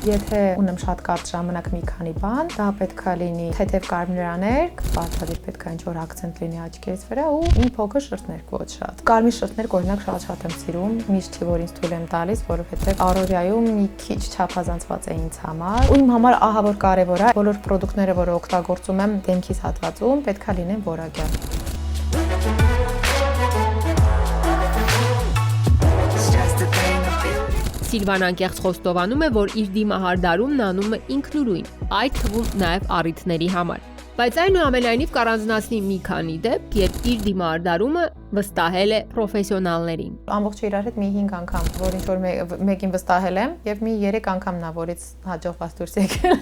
Եթե ունեմ շատ կարճ ժամանակ մի քանի բան, դա պետքա լինի թեթև կարմիրաներ, բացառիկ պետքա ինչ-որ ակցենտ լինի աչքերից վրա ու մի փոքր շրթներ ոչ շատ։ Կարմիր շրթներ օրինակ շատ եմ սիրում, միշտ չի որ ինձ թույլ եմ տալիս, որովհետև առօրյայում մի քիչ չափազանցված է ինձ համար։ Ու իմ համար ահա որ կարևոր է, բոլոր պրոդուկտները, որ օգտագործում եմ դեմքիս հատվածում, պետքա լինեն որակյալ։ Սիլվան անկեղծ խոստովանում է, որ իր դիմահարդարումն անում է ինքնուրույն, այդ թվում նաև առիթների համար։ Բայց այնուամենայնիվ կառանձնացնի մի քանի դեպք, երբ իր դիմահարդարումը վստահել է պրոֆեսիոնալներին։ Ամբողջ իրար հետ մի 5 անգամ, որ ինչ որ մեկին վստահել եմ, եւ մի 3 անգամ նա որից հաջողված դուրս եկել։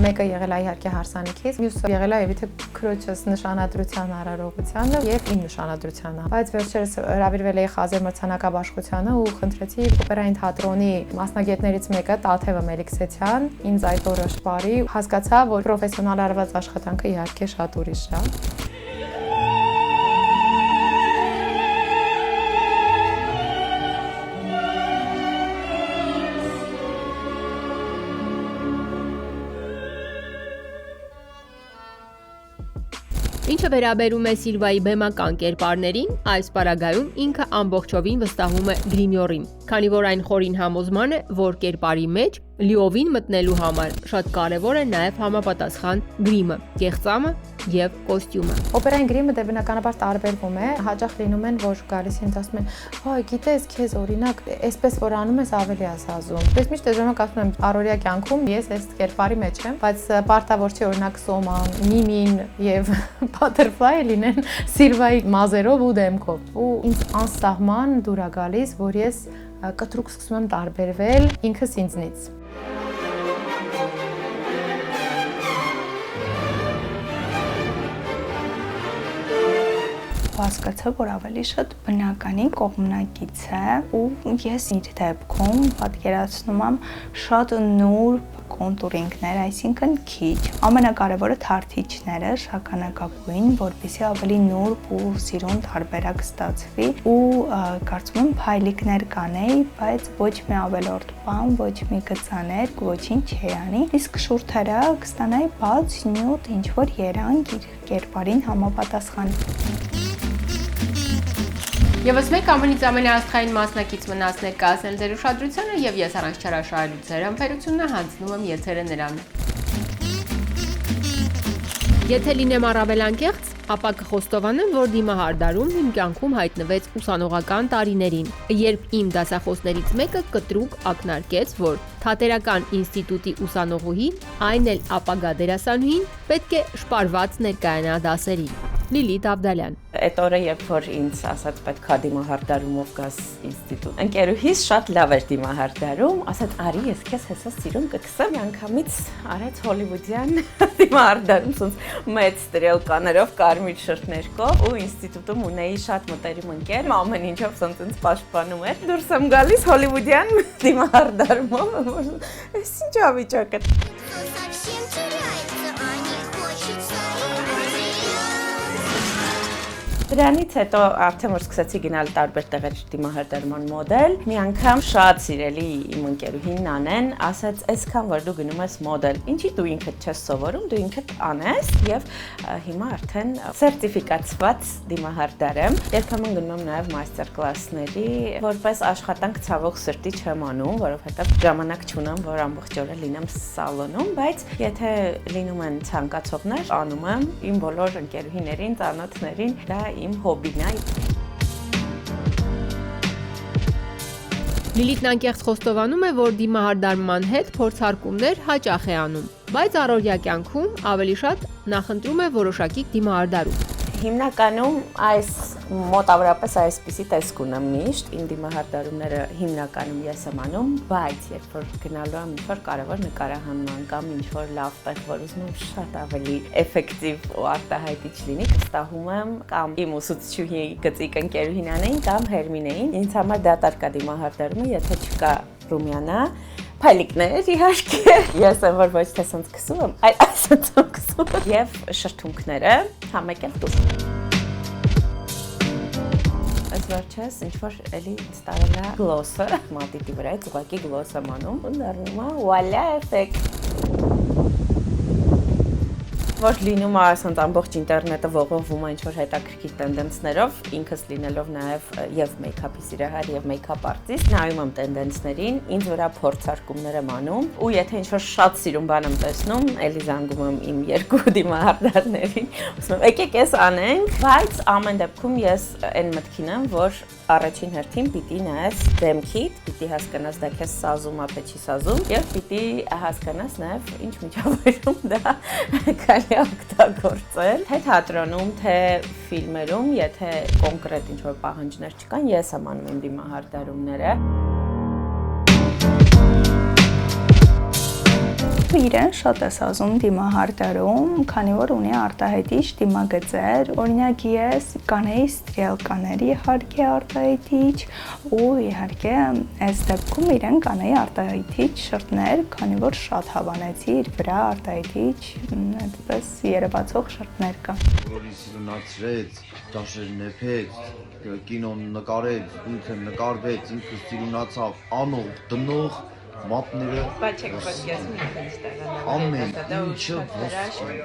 Մեկը եղել է իհարկե հարսանիքից, մյուսը եղել է իբիթե քրոջս նշանադրության արարողությանը եւ իմ նշանադրությանը։ Բայց վերջերս հրավիրվել էի Խազեր մրցանակաբաշխությանը ու խնդրեցի օպերային թատրոնի մասնագետներից մեկը Տաթևը Մելիքսեթյան ինձ այդ օրը շպարի, հասկացա, որ պրոֆեսիոնալ արված աշխատանքը իհարկե շատ ուրիշ է։ Ինչը վերաբերում է Սիլվայի բեմական կերպարներին, այս պարագայում ինքը ամբողջովին վստահում է գրիմյորին, քանի որ այն խորին համոզման է, որ կերպարի մեջ լիովին մտնելու համար շատ կարևոր է նաև համապատասխան գրիմը, կեղծամը եւ կոստյումը։ Օպերային գրիմը դե բնականաբար տարբերվում է, հաճախ լինում են, որ գալիս են ասում են, «Հա, գիտես, քեզ օրինակ, այսպես որ անում ես, ավելի ես ազում»։ Ես միշտ ժամանակ ասում եմ, առօրյա կյանքում ես այս կերպարի մեջ եմ, բայց պարտավոր չի օրինակ Սոման, Միմին եւ Butterfly լինեն Սիլվայի մազերով ու դեմքով։ Ու ինձ անսահման դուր է գալիս, որ ես կտրուկ սկսում եմ տարբերվել ինքս ինձնից։ Հասկացա, որ ավելի շատ բնականի կողմնակից է ու ես իր դեպքում պատկերացնում եմ շատ նուրբ կոնտուրինգներ, այսինքն քիչ։ Ամենակարևորը թարթիչները շագանակագույն, որպեսզի ավելի նուրբ ու սիրուն տարբերակ ստացվի ու կարծում եմ փայլիկներ կանեի, բայց ոչ մի ավելորդ բան, ոչ մի գծաներ, ոչինչ չի անի։ Իսկ շուրթերը կստանայի բաց, նյութ, ինչ որ երանգ իր կերպարին համապատասխան։ Եվս մեկ ամենից ամենաաստղային մասնակից մնաց ներկայացնել ձեր ուշադրությանը եւ ես առանց չարաշահելու ձեր համբերությունը հանձնում եմ եթերը նրան։ Եթե լինեմ առավել անկեղծ, ապա կխոստովանեմ, որ դիմահարդարումն իմ կյանքում հայտնվեց ուսանողական տարիներին, երբ իմ դասախոսներից մեկը կտրուկ ակնարկեց, որ Թատերական ինստիտուտի ուսանողուհին, այն էլ ապագա դերասանուհին, պետք է շպարված ներկայանա դասերին։ Լիլիթ Ավդալյան։ Այդ օրը, երբ որ ինձ ասաց պետքա դիմահարդարումով գաս ինստիտուտ, ընկերուհիս շատ լավ էր դիմահարդարում, ասաց արի ես քեզ հեսա սիրուն կգսեմ, միանգամից արեց հոլիվուդյան դիմահարդարում, սոնց մեծ ստրելկաներով, կարմիր շրթներկով ու ինստիտուտում ունեի շատ մտերիմ ընկեր, ամեն ինչով սոնց ինձ պաշտպանում էր։ Դուրս եմ գալիս հոլիվուդյան դիմահարդարումով, այս ինչ ավիճակ է։ Դրանից հետո արդեն որ սկսեցի գնալ տարբեր տեղեր դիմահարդարման մոդել, մի անգամ շատ սիրելի իմ ընկերուհին Նանեն ասաց, այսքան որ դու գնում ես մոդել, ինչի դու ինքդ չես սովորում, դու ինքդ անես եւ հիմա արդեն սերտիֆիկացված դիմահարդար եմ։ Երբեմն գնում եմ նաեւ մաստեր կլասների, որպես աշխատանք ցավոք սրտի չեմ անում, որովհետեւ ժամանակ չունեմ, որ ամբողջ օրը լինեմ սալոնում, բայց եթե լինում են ցանկացողներ, անում եմ իմ բոլոր ընկերուհիներին, ծանոթներին, դա իմ հոբին է։ Լիլիթն անկեղծ խոստովանում է, որ դիմահարդարման հետ փորձարկումներ հաճախ է անում, բայց առօրյա կյանքում ավելի շատ նախընտրում է որոշակի դիմահարդարում։ Հիմնականում այս մոտավորապես այսպիսի տեսք ունեմ միշտ, իմ դիմահարդարումները հիմնականում ես եմ անում, բայց երբ որ գնալու եմ ինչ-որ կարևոր նկարահանման կամ ինչ-որ լավ տեղ, որ ուզում եմ շատ ավելի էֆեկտիվ ու արտահայտիչ լինի, կստահում եմ կամ իմ ուսուցչուհի գծիկ ընկերուհին Անեին կամ Հերմինեին։ Ինձ համար դատարկ է դիմահարդարումը, եթե չկա Ռումյանա, փայլիկներ իհարկե։ Ես եմ որ ոչ թե սենց քսում եմ, այլ այսպես քսում եւ շրթունքները համեկել դուր։ Այս վերջերս ինչ որ էլի ստարել է գլոսը, մատիտի վրայից ուղղակի գլոս եմ անում ու դառնում է վալա էֆեկտ։ Որ լինում է ասենց ամբողջ ինտերնետը ողողվում է ինչ-որ հետաքրքիր տենդենսներով, ինքս լինելով նաև եւ մեյքափի սիրահար եւ մեյքափ արտիստ, նայում եմ տենդենսներին, ինձ վրա փորձարկումներ եմ անում, ու եթե ինչ-որ շատ սիրուն բան եմ տեսնում, էլի զանգում եմ իմ երկու դիմահարդարներին, ասում եմ, եկեք էս անենք, բայց ամեն դեպքում ես այն մտքին եմ, որ առաջին հերթին պիտի նայես դեմքիդ, պիտի հասկանաս դա քեզ սազում է, թե չի սազում, եւ պիտի հասկանաս նաեւ ինչ միջավայրում դա կարելի է օգտագործել, թե թատրոնում, թե ֆիլմերում, եթե կոնկրետ ինչ-որ պահանջներ չկան, ես եմ անում իմ դիմահարդարումները։ Իրեն շատ է սազում դիմահարդարում, քանի որ ունի արտահայտիչ դիմագծեր, օրինակ ես կանեի ստրիալկաների իհարկե արտահայտիչ ու իհարկե այս դեպքում իրեն կանեի արտահայտիչ շրթներ, քանի որ շատ հավանեցի իր վրա արտահայտիչ այդպես երևացող շրթներ կա։ Որի սիրունացրեց, ճաշեր նեփեց, կինոն նկարեց, ինքը նկարվեց, ինքը սիրունացավ, անող, տնող մատները Բայց չեք պատկերացնում ինքն ինչ տեղանալ։ ամեն ինչը ոսկի։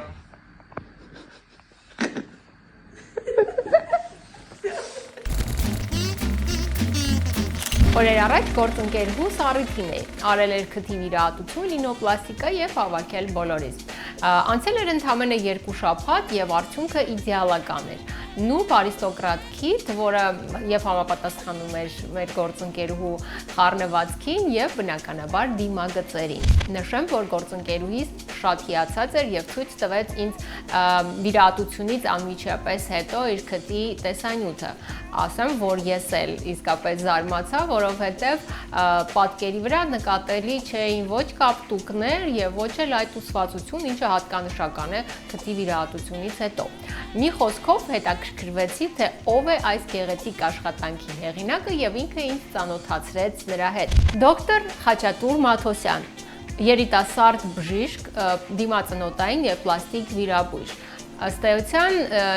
Օրեր առաջ գործընկերուհուս առիթին է, արել էր քթի վիրահատություն, լինոպլաստիկա եւ հավաքել բոլորիս։ Անցել էր ընդամենը 2 շաբաթ եւ արդյունքը իդեալական էր։ Նուրբ արիստոկրատ քիթ, որը եւ համապատասխանում էր մեր գործընկերուհու խառնվածքին եւ բնականաբար դիմագծերին։ Նշեմ, որ գործընկերուհիս շատ հիացած էր եւ ցույց տվեց ինձ վիրահատությունից անմիջապես հետո իր քթի տեսանյութը։ Ասեմ, որ ես էլ իսկապես զարմացա, որովհետեւ պատկերի վրա նկատելի չէին ոչ կապտուկներ եւ ոչ էլ այդ ուսվածություն, ինչը հատկանշական է քթի վիրահատությունից հետո։ Մի խոսքով հետաքրքրվեցի, թե ով է այս գեղեցիկ աշխատանքի հեղինակը եւ ինքը ինձ ծանոթացրեց նրա հետ։ Դոկտոր Խաչատուր Մաթոսյան, երիտասարդ բժիշկ, դիմածնոտային եւ պլաստիկ վիրաբույժ։ Ըստ էության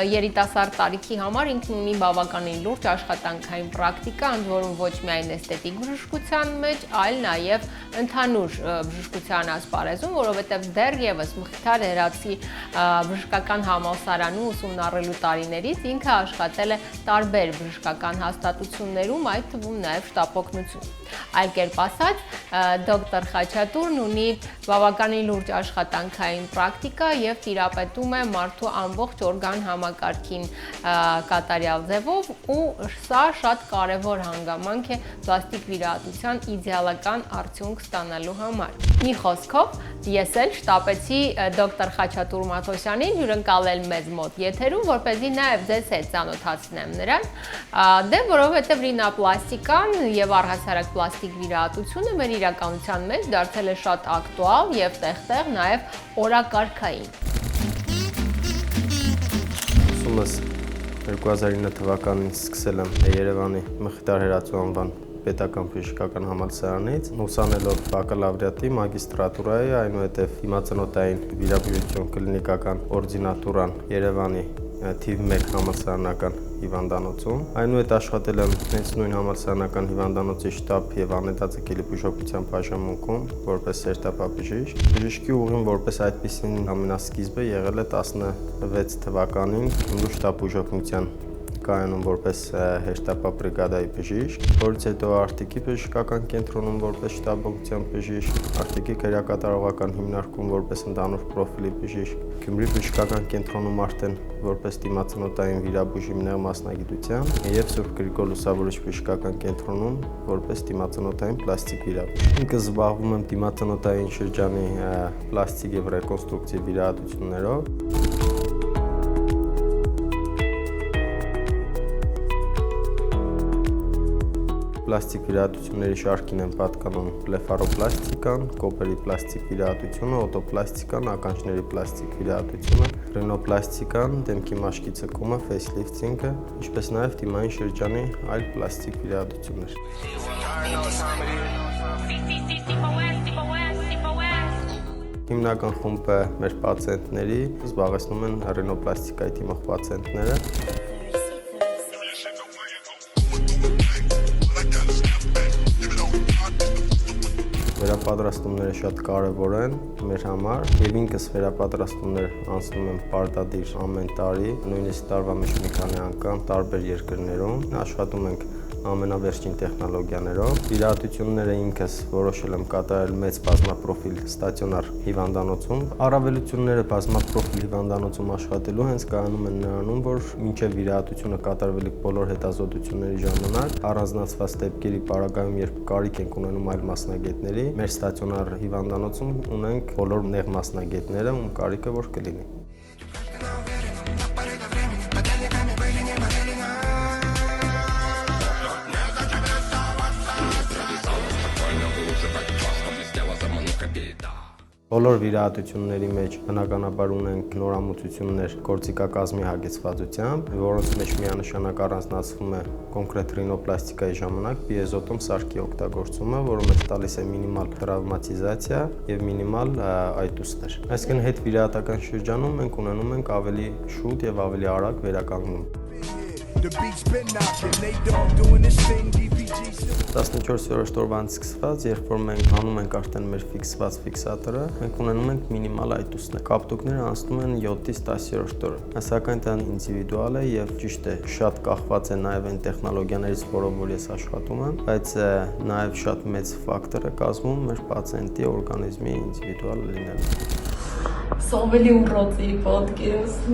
երիտասարդ տարիքի համար ինքն ունի բավականին լուրջ աշխատանքային պրակտիկա, ընդ որում ոչ միայն էսթետիկ բժշկության մեջ, այլ նաև ընդհանուր բժշկության ասպարեզում, որովհետև դեռևս Մխիթար Հերացի բժշկական համալսարանում ուսումնառելու տարիներից ինքը աշխատել է տարբեր բժշկական հաստատություններում, այդ թվում նաև շտապօգնություն։ Այլ կերպ ասած, դոկտոր Խաչատուրն ունի բավականին լուրջ աշխատանքային պրակտիկա եւ տիրապետում է մարդու ամբողջ օրգան համակարգին կատարյալ ձևով ու սա շատ կարևոր հանգամանք է պլաստիկ վիրահատության իդեալական արդյունք ստանալու համար։ Մի խոսքով, ես էլ շտապեցի դոկտոր Խաչատուր Մաթոսյանին հյուրընկալել մեզ մոտ եթերում, որպեսզի նաև ձեզ հետ ծանոթացնեմ նրան, որովհետև ռինոպլաստիկան եւ առհասարակ պլաստիկ վիրահատությունը մեր իրականության մեջ դարձել է շատ ակտուալ եւ տեղ-տեղ նաև օրակարգային։ Ուսումս 2009 թվականից սկսել եմ Երևանի Մխիթար Հերացու անվան պետական բժշկական համալսարանից, ուսանելով բակալավրիատի, մագիստրատուրայի, այնուհետև դիմածնոտային վիրաբույժություն կլինիկական օրդինատուրան Երևանի թիվ 1 համալսարանական հիվանդանոցում։ Այնուհետ աշխատել եմ հենց նույն համալսարանական հիվանդանոցի շտաբ եւ անհետաձգելի բուժօգնության բաժանմունքում որպես հերթապաբժիշկ։ Բժշկի ուղին որպես այդպիսին ամենասկիզբը եղել է 16 թվականին Գյումրու շտաբ բուժօգնության կայանում որպես հերթապահ բրիգադայի բժիշկ, որից հետո Արտիկի բժշկական կենտրոնում որպես շտաբօգնության բժիշկ, Արտիկի քերակատարողական հիմնարկում որպես ընդհանուր պրոֆիլի բժիշկ, Գյումրի բժշկական կենտրոնում արդեն որպես դիմածնոտային վիրաբույժ հիմնեղ մասնագիտության եւ Սուրբ Գրիգոր Լուսավորիչ բժշկական կենտրոնում որպես դիմածնոտային պլաստիկ վիրաբույժ։ Ինքս զբաղվում եմ դիմածնոտային շրջանի պլաստիկ եւ ռեկոնստրուկցիվ վիրահատություններով։ Պլաստիկ վիրահատությունների շարքին են պատկանում բլեֆարոպլաստիկան, կոպերի պլաստիկ վիրահատությունը, օտոպլաստիկան, ականջների պլաստիկ վիրահատությունը, ռինոպլաստիկան, դեմքի մաշկի ցկումը, ֆեյսլիֆթինգը, ինչպես նաև դիմային շրջանի այլ պլաստիկ վիրահատություններ։ Հիմնական խումբը մեր պացիենտների զբաղեցնում են ռինոպլաստիկայի թիմող պացիենտները։ Վերապատրաստումները շատ կարևոր են մեր համար եւ ինքս վերապատրաստումներ անցնում եմ պարտադիր ամեն տարի, նույնիսկ տարվա մեջ մի քանի անգամ տարբեր երկրներում աշխատում ենք ամենավերջին տեխնոլոգիաներով։ Վիրահատությունները ինքս որոշել եմ կատարել մեծ բազմապրոֆիլ ստացիոնար հիվանդանոցում։ Առավելությունները բազմապրոֆիլ հիվանդանոցում աշխատելու հենց կայանում են նրանում, որ մինչև վիրահատությունը կատարվելիք բոլոր հետազոտությունների ժամանակ առանձնացված դեպքերի պարագայում, երբ կարիք ենք ունենում այլ մասնագետների, մեր ստացիոնար հիվանդանոցում ունենք բոլոր նեղ մասնագետները, ում կարիքը որ կլինի։ Բոլոր վիրահատությունների մեջ բնականաբար ունենք նորամուծություններ գործիքակազմի հագեցվածությամբ, որոնց մեջ միանշանակ առանձնացվում է կոնկրետ ռինոպլաստիկայի ժամանակ պիեզոտոմ սարքի օգտագործումը, որը մեզ տալիս է մինիմալ տրավմատիզացիա եւ մինիմալ այտուստներ։ Այսինքն հետ վիրահատական շրջանում մենք ունենում ենք ավելի շուտ եւ ավելի արագ վերականգնում։ 14-րդ օրվանից սկսված, երբ որ մենք հանում ենք արդեն մեր ֆիքսված ֆիքսատորը, մենք ունենում ենք մինիմալ այտուստներ։ Կապտուկները անցնում են 7-ից 10-րդ օրը։ Սակայն դա ինդիվիդուալ է եւ ճիշտ է, շատ կախված է նաեւ այն տեխնոլոգիաներից, որով որ ես աշխատում եմ, բայց նաեւ շատ մեծ ֆակտոր է կազմում մեր պացիենտի օրգանիզմի ինդիվիդուալ լինելը։ Սովելի ուրոծի podcast,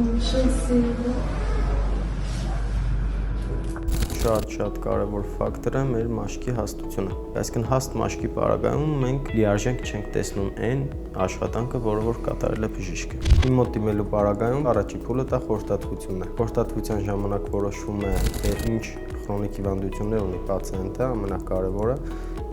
շատ կարևոր ֆակտոր է մեր մաշկի հաստությունը։ Այսինքն հաստ մաշկի պարագայում մենք լիարժեք չենք տեսնում այն աշխատանքը, որը որ կատարել է բժիշկը։ Իմ մոտ դիմելու պարագայում առաջի փուլը դա խորհրդատվությունն է։ Խորհրդատվության ժամանակ որոշվում է, թե ինչ քրոնիկ հիվանդություններ ունի պացիենտը, ամենակարևորը,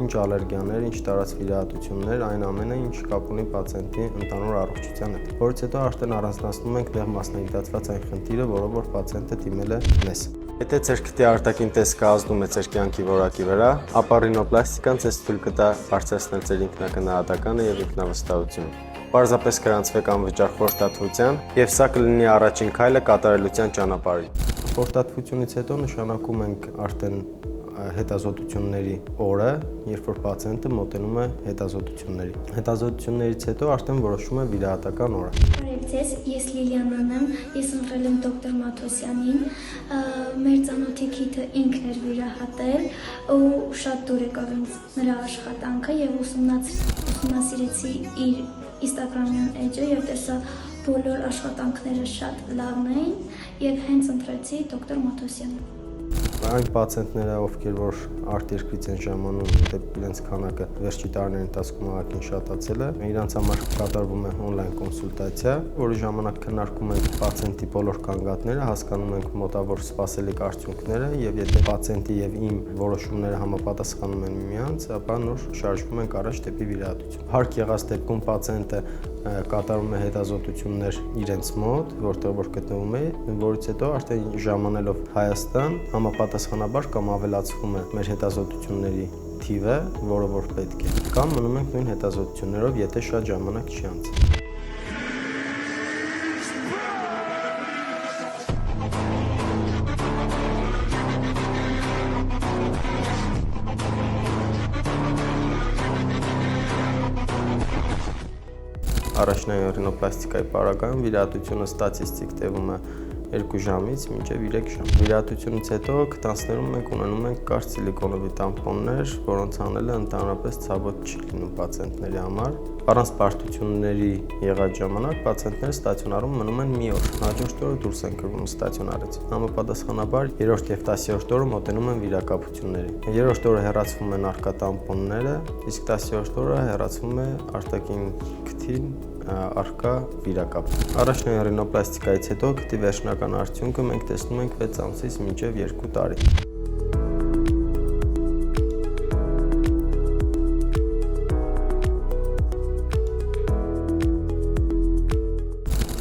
ինչ ալերգիաներ, ինչ տարած վիրահատություններ, այն ամենը, ինչ կապ ունի պացիենտի ընդհանուր առողջության հետ։ Որից հետո արդեն առանձնացնում ենք դեղ մասնագիտացված այն խնդիրը, որով որ պացիենտը դիմել է մեզ։ Եթե ձեր քթի արտաքին տեսքը ազդում է ձեր կյանքի որակի վրա, ապա ռինոպլաստիկան ձեզ թույլ կտա բարձրացնել ձեր ինքնակնահատականը եւ ինքնավստահությունը։ Պարզապես գրանցվեք անվճար խորհրդատվության եւ սա կլինի առաջին քայլը կատարելության ճանապարհին։ Խորհրդատվությունից հետո նշանակում ենք արդեն հետազոտությունների օրը, երբ որ պացիենտը մոտենում է հետազոտությունների։ Հետազոտություններից հետո արդեն որոշում է վիրահատական օրը։ Բարև ձեզ, ես Լիլիանան եմ, ես ընտրել եմ դոկտոր Մաթոսյանին։ Մեր ծանոթի քիթը ինքն էր վիրահատել ու շատ դուր եկավ ինձ նրա աշխատանքը եւ ուսումնասիրեցի իր Instagram-յան էջը եւ տեսա բոլոր աշխատանքները շատ լավն էին եւ հենց ընտրեցի դոկտոր Մաթոսյանին։ Այն պացիենտները, ովքեր որ արտերկրից են ժամանում, դեպի իրենց քանակը վերջի տարիների ընթացքում ահագին շատացել է, իրանց համար կատարվում է օնլայն կոնսուլտացիա, որի ժամանակ քննարկում ենք պացիենտի բոլոր կանգատները, հասկանում ենք մոտավոր սպասելիք արդյունքները եւ եթե պացիենտի եւ իմ որոշումները համապատասխանում են միմյանց, ապա նոր շարժվում ենք առաջ դեպի վիրահատություն։ Հարկ եղած դեպքում պացիենտը կատարում է հետազոտություններ իրենց մոտ, որտեղ որ գտնվում է, որից հետո արդեն ժամանելով Հայաստան համապատասխանաբար կամ ավելացվում է մեր հետազոտությունների թիվը, որը որ պետք է, կամ մնում ենք նույն հետազոտություններով, եթե շատ ժամանակ չի անցել։ Առաջնային ռինոպլաստիկայի պարագայում վիրահատությունը ստատիստիկ տևում է 2 ժամից մինչև 3 ժամ։ Վիրահատությունից հետո քթանցներում մենք ունենում ենք կարճ սիլիկոնովի տամպոններ, որոնց անելը ընդհանրապես ցավոտ չի լինում պացիենտների համար։ Առանց բարդությունների եղած ժամանակ պացիենտները ստացիոնարում մնում են մի օր։ Հաջորդ օրը դուրս են գրվում ստացիոնարից։ Համապատասխանաբար 3-րդ եւ 10-րդ օրը մոտենում են վիրակապությունների։ 3-րդ օրը հեռացվում են արկա տամպոնները, իսկ 10-րդ օրը հեռացվում է արտաքին քթին արկա վիրակապ։ Առաջնային ռինոպլաստիկայից հետո քթի վերջնական արդյունքը մենք տեսնում ենք 6 ամսից մինչև 2 տարի։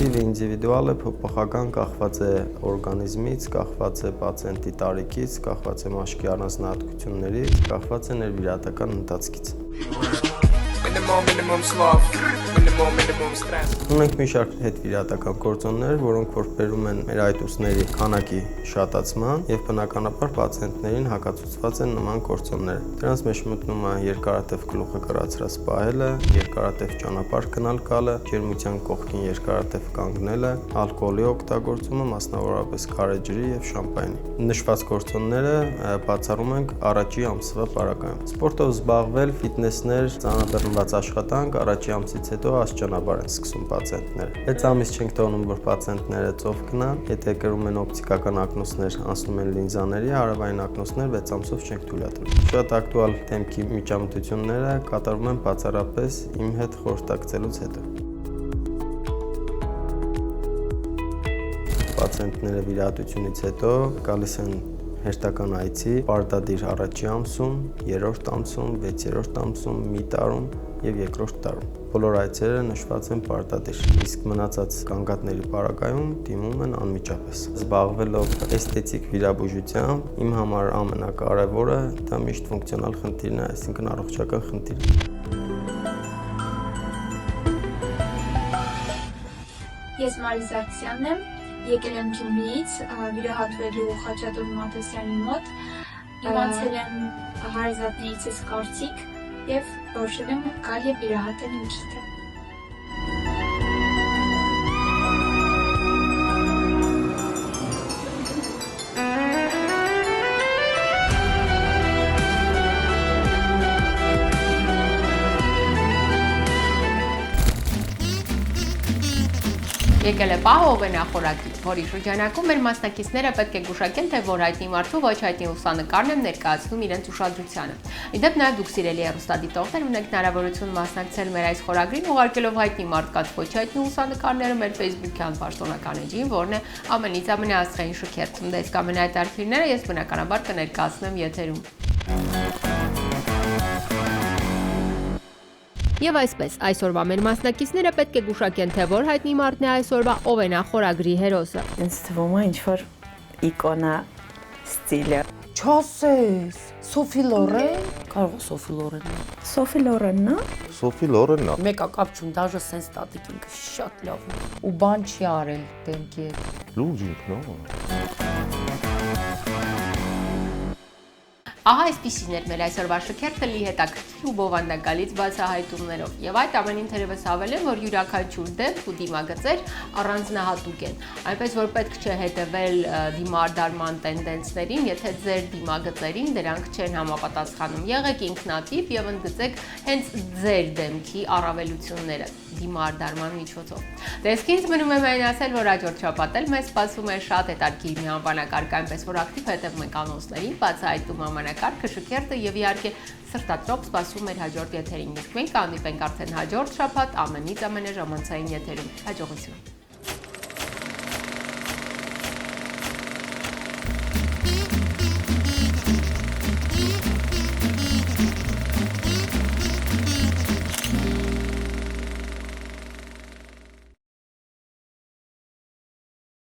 Թիվը ինդիվիդուալ է, փոփոխական, կախված է օրգանիզմից, կախված է պացիենտի տարիքից, կախված է մաշկի առանձնահատկություններից, կախված է ներվիրահատական ընթացքից։ Ունենք մի շարք հետվիրահատական գործոններ, որոնք որ բերում են մեր այտուստների քանակի շատացման եւ բնականաբար պացիենտներին հակացուցված են նման գործոնները։ Դրանց մեջ մտնում է երկարատև գլուխը կրացրած պահելը, երկարատև ճանապարհ գնալ գալը, ջերմության կողքին երկարատև կանգնելը, ալկոհոլի օգտագործումը, մասնավորապես քարե ջրի եւ շամպայնի։ Նշված գործոնները բացառում ենք առաջի ամսվա պարագայում։ Սպորտով զբաղվել, ֆիթնեսներ, ծանրաբեռնված աշխատանք առաջի ամսից հետո աստիճանաբար են սկսում պացիենտները։ 6 ամիս չենք թողնում, որ պացիենտները ծով գնան, եթե կրում են օպտիկական ակնոցներ, անցնում են լինզաների, հարավային ակնոցներ 6 ամսով չենք թույլատրում։ Շատ ակտուալ դեմքի միջամտությունները կատարվում են բացառապես իմ հետ խորհրդակցելուց հետո։ Պացիենտները վիրահատությունից հետո գալիս են հերթական այցի, պարտադիր առաջի ամսում, 3-րդ ամսում, 6-րդ ամսում, մի տարում եւ երկրորդ տարում։ Բոլոր այցերը նշված են պարտադիր, իսկ մնացած կանգատների պարագայում դիմում են անմիջապես։ Զբաղվելով էսթետիկ վիրաբուժությամբ, իմ համար ամենակարևորը դա միշտ ֆունկցիոնալ խնդիրն է, այսինքն առողջական խնդիրը։ Ես Մարիզակցյանն եմ, եկել եմ Գյումրիից, վիրահատվելու Խաչատուր Մաթոսյանի մոտ, իմացել եմ հարազատներիցս կարծիք եւ որոշել եմ գալ եւ վիրահատել իմ քիթը։ Եկել է պահը ովենախորակի, որի շրջանակում մեր մասնակիցները պետք է գուշակեն, թե որ հայտնի մարդու ոչ հայտնի լուսանկարն են ներկայացնում իրենց ուշադրությանը։ Իդեպ նաև դուք սիրելի հեռուստադիտողներ ունեք հնարավորություն մասնակցել մեր այս խորագրին, ուղարկելով հայտնի մարդկանց ոչ հայտնի լուսանկարները մեր Facebook-յան պաշտոնական էջին, որն է ամենից ամենաաստղային շքերթ։ Դες կամենայտարքիրները ես բնականաբար կներկայացնեմ եթերում։ Եվ այսպես, այսօրվա մեր մասնակիցները պետք է գուշակեն, թե որ հայտնի մարդն է այսօրվա ով է նախորագրի հերոսը։ Ինձ թվում է ինչ-որ իկոնա ստիլը։ Չասես, Սոֆի Լորեն։ Կարող է Սոֆի Լորենն է։ Սոֆի Լորենն է։ Սոֆի Լորենն է։ Մեկա կապ չուն, դաժե սենց տատիկ ինքը շատ լավ է։ Ու բան չի արել դեմքի հետ։ Լուրջ ինքն է։ Ահա այսպիսին էր մեր այսօրվա շքերթը լի հետաքրքիր ու բովանդակալից բացահայտումներով։ Եվ այդ ամենին թերևս հավելեմ, որ յուրաքանչյուր դեպք ու դիմագծեր առանձնահատուկ են։ Այնպես որ պետք չէ հետևել դիմարդարման տենդենսներին, եթե ձեր դիմագծերին դրանք չեն համապատասխանում։ Եղեք ինքնատիպ եւ ընդգծեք հենց ձեր դեմքի առավելությունները դիմարդարման միջոցով։ Դեսքինց մնում է միայն ասել, որ հաջորդ շաբաթ մեզ սպասում է շատ հետաքրքիր մի անվանակարգ, այնպես որ ակտիվ հետևում եք անոնսներին, բացահայտում անվանակարգը, շքերթը եւ իհարկե սրտատրոփ սպասում մեր հաջորդ եթերին։ Մենք կհանդիպենք արդեն հաջորդ շաբաթ ամենից ամենաժամանցային եթերում։ Հաջողություն։